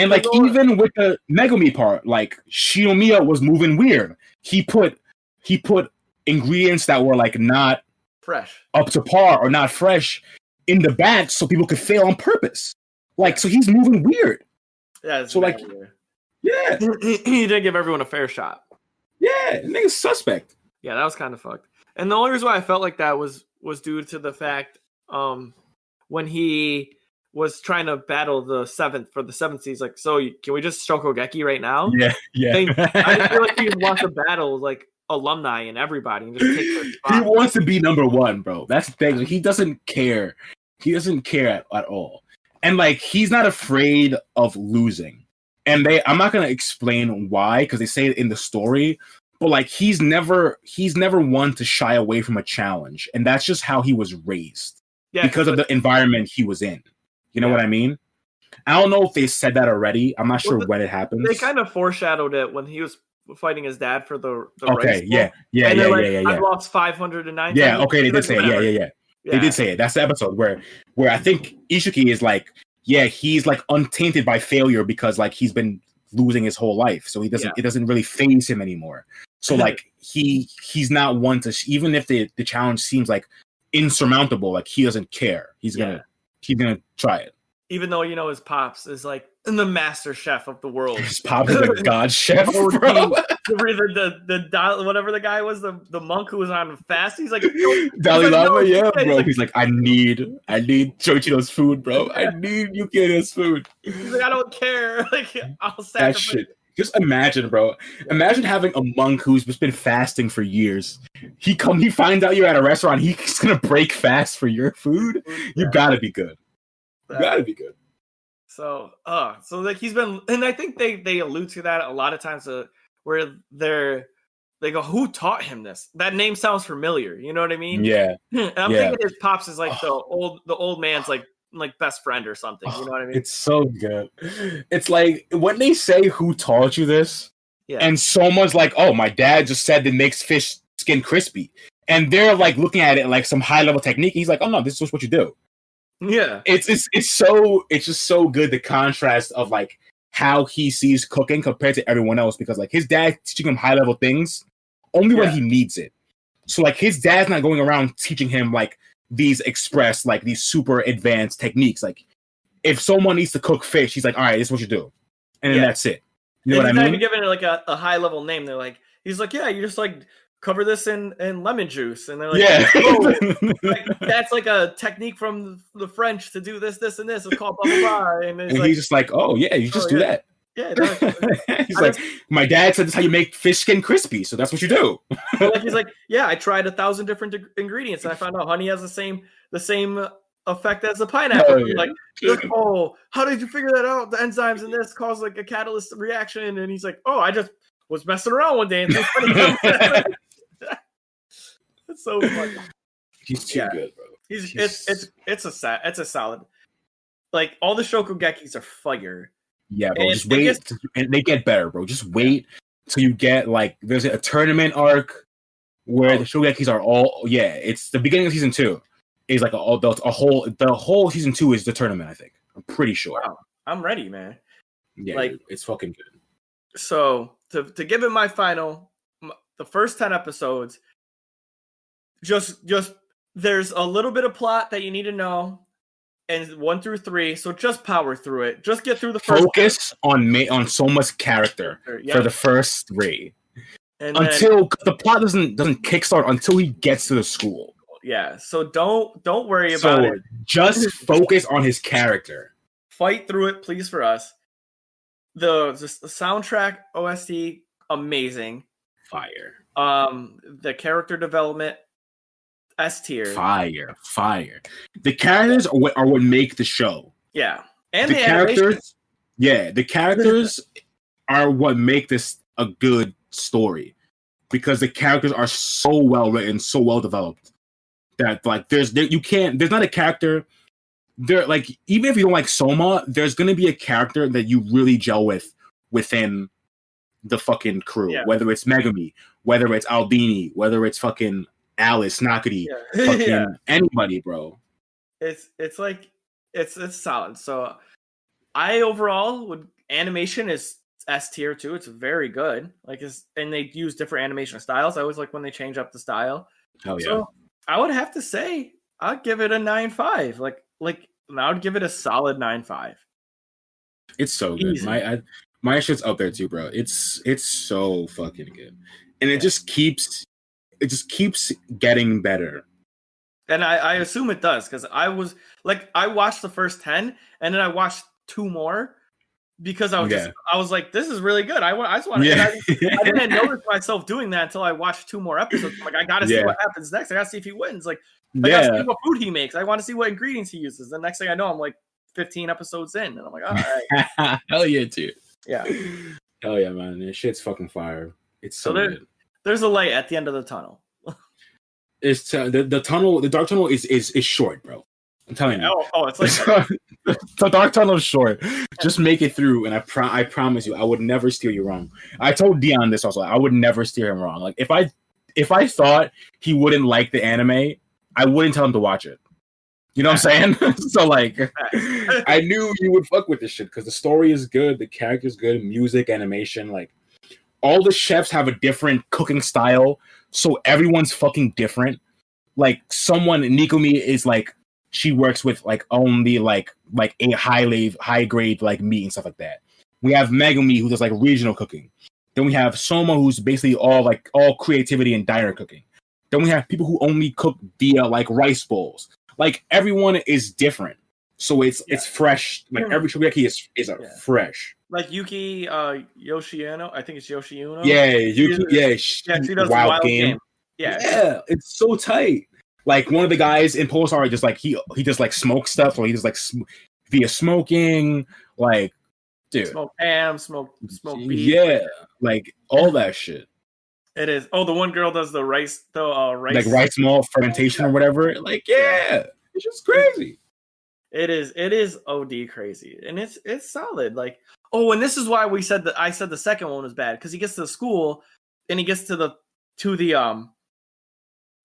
And like even with the Megumi part, like Shinomiya was moving weird. He put ingredients that were like not fresh, up to par or not fresh in the batch so people could fail on purpose. Like so he's moving weird. Yeah, so like weird. Yeah. He didn't give everyone a fair shot. Yeah, nigga's suspect. Yeah, that was kind of fucked. And the only reason why I felt like that was due to the fact when he was trying to battle the seventh seeds, like, so can we just Shokugeki right now? Yeah. I feel like he wants to battle like alumni and everybody and just take their spot. He wants to be number one, bro. That's the thing. He doesn't care. He doesn't care at all. And like he's not afraid of losing. And I'm not gonna explain why, because they say it in the story, but like he's never one to shy away from a challenge. And that's just how he was raised. Yeah, because of the environment he was in. You know what I mean? I don't know if they said that already. I'm not sure when it happens. They kind of foreshadowed it when he was fighting his dad for the okay, race. Yeah. I lost 509. Yeah, okay, they did say it. Yeah. They did say it. That's the episode where I think Ishuki is like, he's like untainted by failure because like he's been losing his whole life, so it doesn't really faze him anymore. So like he's not one to even if the challenge seems like insurmountable, like he doesn't care. He's gonna try it. Even though his pops is like the master chef of the world. His pops is like God chef, bro. The whatever the guy was, the monk who was on fast. He's like Dalai Lama, bro. He's like, I need Choichino's food, bro. I need Yukino's food. He's like, I don't care. Like I'll sacrifice. That shit. Just imagine, bro. Imagine having a monk who's just been fasting for years. He finds out you're at a restaurant. He's gonna break fast for your food. You gotta be good. You gotta be good. So like he's been, and I think they allude to that a lot of times where they go, who taught him this? That name sounds familiar. You know what I mean? Yeah. And I'm thinking his pops is like the old man's like best friend or something. You know what I mean? It's so good. It's like when they say who taught you this, and someone's like, oh, my dad just said it makes fish skin crispy, and they're like looking at it like some high level technique. He's like, oh no, this is just what you do. Yeah, it's just so good, the contrast of like how he sees cooking compared to everyone else, because like his dad teaching him high level things only when he needs it. So like his dad's not going around teaching him like these these super advanced techniques. Like if someone needs to cook fish, he's like, all right, this is what you do, and then that's it. You know what I mean? He's not even giving it like a high level name. They're like, he's like, yeah, you just like cover this in lemon juice, and they're like, oh, like, that's like a technique from the French to do this, and this. It's called blah blah blah. And he's just like, oh yeah, you just do that. Yeah, he's like, my dad said this is how you make fish skin crispy, so that's what you do. Like he's like, yeah, I tried 1,000 different ingredients, and I found out honey has the same effect as the pineapple. Yeah. Like, oh, how did you figure that out? The enzymes in this cause like a catalyst reaction, and he's like, oh, I just was messing around one day and it's so funny. He's too good, bro. It's a solid. Like all the Shokugekis are fire. Yeah, bro. Just wait, and they get better, bro. Just wait till you get like there's a tournament arc where the Shokugekis are all. Yeah, it's the beginning of season 2. Is like the whole season 2 is the tournament. I think I'm pretty sure. Wow. I'm ready, man. Yeah, like dude, it's fucking good. So to give it my final, the first 10 episodes. Just there's a little bit of plot that you need to know, and 1 through 3. So just power through it. Just get through the first. Focus on Soma's character for the first 3, and until the plot doesn't kickstart until he gets to the school. Yeah. So don't worry about it. Just focus on his character. Fight through it, please, for us. The soundtrack OST amazing. Fire. The character development. S tier. Fire. The characters are what make the show. Yeah. And the characters. Yeah, the characters are what make this a good story, because the characters are so well written, so well developed that like there's not a character there, like even if you don't like Soma, there's gonna be a character that you really gel with within the fucking crew. Yeah. Whether it's Megumi, whether it's Albini, whether it's fucking Alice, Nakati, fucking anybody, bro. It's solid. So I overall would animation is S tier too. It's very good. And they use different animation styles. I always like when they change up the style. Hell yeah. So I would have to say I'd give it a 9.5. I would give it a solid 9.5. It's so good. Easy. My shit's up there too, bro. It's so fucking good, and it just keeps getting better. And I assume it does, because I watched the first 10 and then I watched 2 more because I was like, this is really good. I just want to. I didn't notice myself doing that until I watched 2 more episodes. I'm like, I gotta see what happens next. I gotta see if he wins. I gotta see what food he makes. I want to see what ingredients he uses. The next thing I know, I'm like 15 episodes in, and I'm like, all right. Hell yeah, dude. Yeah. Hell yeah, man. This shit's fucking fire. It's so good. There's a light at the end of the tunnel. It's the tunnel. The dark tunnel is short, bro. I'm telling you. Oh, it's like the dark tunnel is short. Just make it through, and I promise you, I would never steer you wrong. I told Deion this also. I would never steer him wrong. Like if I thought he wouldn't like the anime, I wouldn't tell him to watch it. You know what I'm saying? So like, I knew you would fuck with this shit because the story is good, the character's good, music, animation, like all the chefs have a different cooking style. So everyone's fucking different. Like Nikumi is like, she works with like only like a high grade like meat and stuff like that. We have Megumi who does like regional cooking. Then we have Soma who's basically all creativity and diner cooking. Then we have people who only cook via like rice bowls. Like everyone is different. So it's fresh. Like every shogeki is fresh. Like Yuki Yoshino, I think it's Yoshino. Yeah, Yuki. She does Wild Game. Yeah, it's so tight. Like one of the guys in Pulsar, just like he just like smoke stuff, or he just like via smoking, like dude, smoke ham, smoke beef. Yeah, like all that shit. It is. Oh, the one girl does the rice, like rice malt fermentation or whatever. Like it's just crazy. It is OD crazy, and it's solid. Like, oh, and this is why I said the second one was bad, because he gets to the school and he gets to the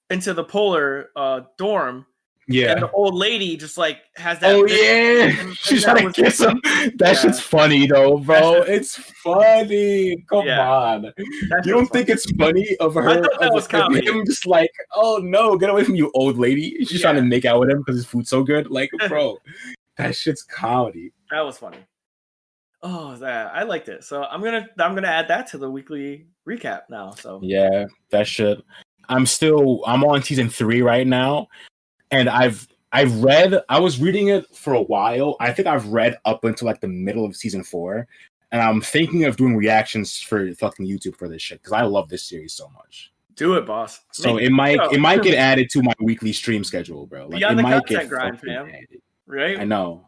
into the polar dorm. Yeah, and the old lady just like has that. Oh yeah, she's trying to kiss him. That shit's funny though, bro. It's funny. Come on, you don't think it's funny of her? I thought that was comedy. Him just like, oh no, get away from you, old lady. She's trying to make out with him because his food's so good. Like, bro, that shit's comedy. That was funny. Oh, I liked it. So I'm gonna add that to the weekly recap now. So yeah, that shit. I'm on season 3 right now. And I was reading it for a while. I think I've read up until like the middle of season 4. And I'm thinking of doing reactions for fucking YouTube for this shit, because I love this series so much. Do it, boss. So it might get added to my weekly stream schedule, bro. Like, Beyond it the might content get grind, fam. added. Right? I know.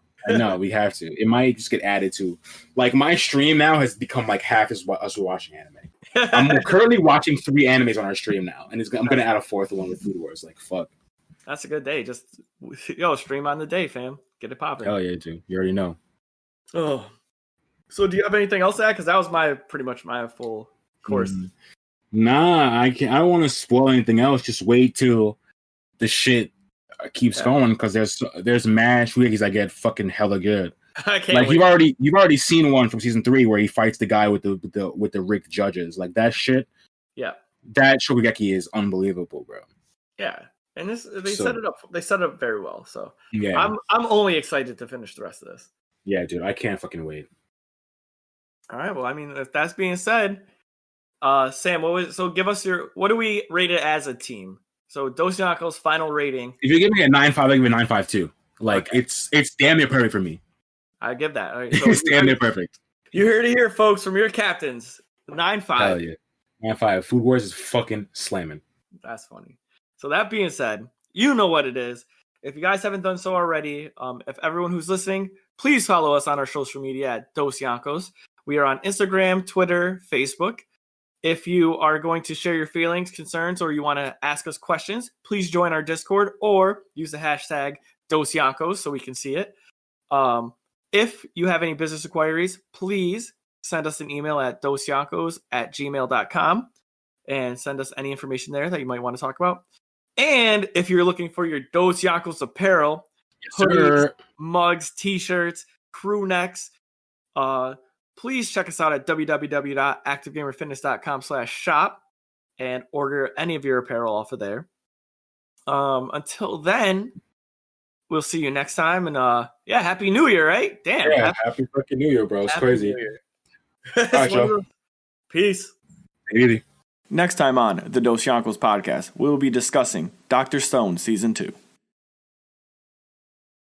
We have to. It might just get added to. Like, my stream now has become like half as us watching anime. I'm currently watching 3 animes on our stream now, and I'm gonna add a 4th one with Food Wars. Like, fuck. That's a good day. Just stream on the day, fam. Get it popping. Hell yeah, dude. You already know. Oh, so do you have anything else to add? Because that was pretty much my full course. Nah, I can't. I don't want to spoil anything else. Just wait till the shit keeps going, because there's mad shugekis that get fucking hella good. I can't. Like wait. you've already seen one from season 3 where he fights the guy with the rigged judges. Like that shit. Yeah. That shogeki is unbelievable, bro. Yeah. And they set it up. They set it up very well. So yeah, I'm only excited to finish the rest of this. Yeah, dude, I can't fucking wait. All right. Well, I mean, if that's being said, Sam, give us what do we rate it as a team? So Dosyonkos' final rating. If you give me a 9.5, I give it a 9.5 too. Like it's damn near perfect for me. I give that. All right, so it's damn near perfect. You heard it here, folks, from your captains. 9.5. Hell yeah, 9.5. Food Wars is fucking slamming. That's funny. So that being said, you know what it is. If you guys haven't done so already, if everyone who's listening, please follow us on our social media at Dosyonkos. We are on Instagram, Twitter, Facebook. If you are going to share your feelings, concerns, or you want to ask us questions, please join our Discord or use the hashtag Dosyonkos so we can see it. If you have any business inquiries, please send us an email at dosyonkos@gmail.com and send us any information there that you might want to talk about. And if you're looking for your Dosyonkos apparel, hoodies, mugs, t-shirts, crew necks, please check us out at www.activegamerfitness.com/shop and order any of your apparel off of there. Until then, we'll see you next time. And Happy New Year, right? Damn. Yeah, happy fucking New Year, bro. It's crazy. All right, Joe. Peace. Easy. Next time on the Dosyonkos podcast, we'll be discussing Dr. Stone Season 2.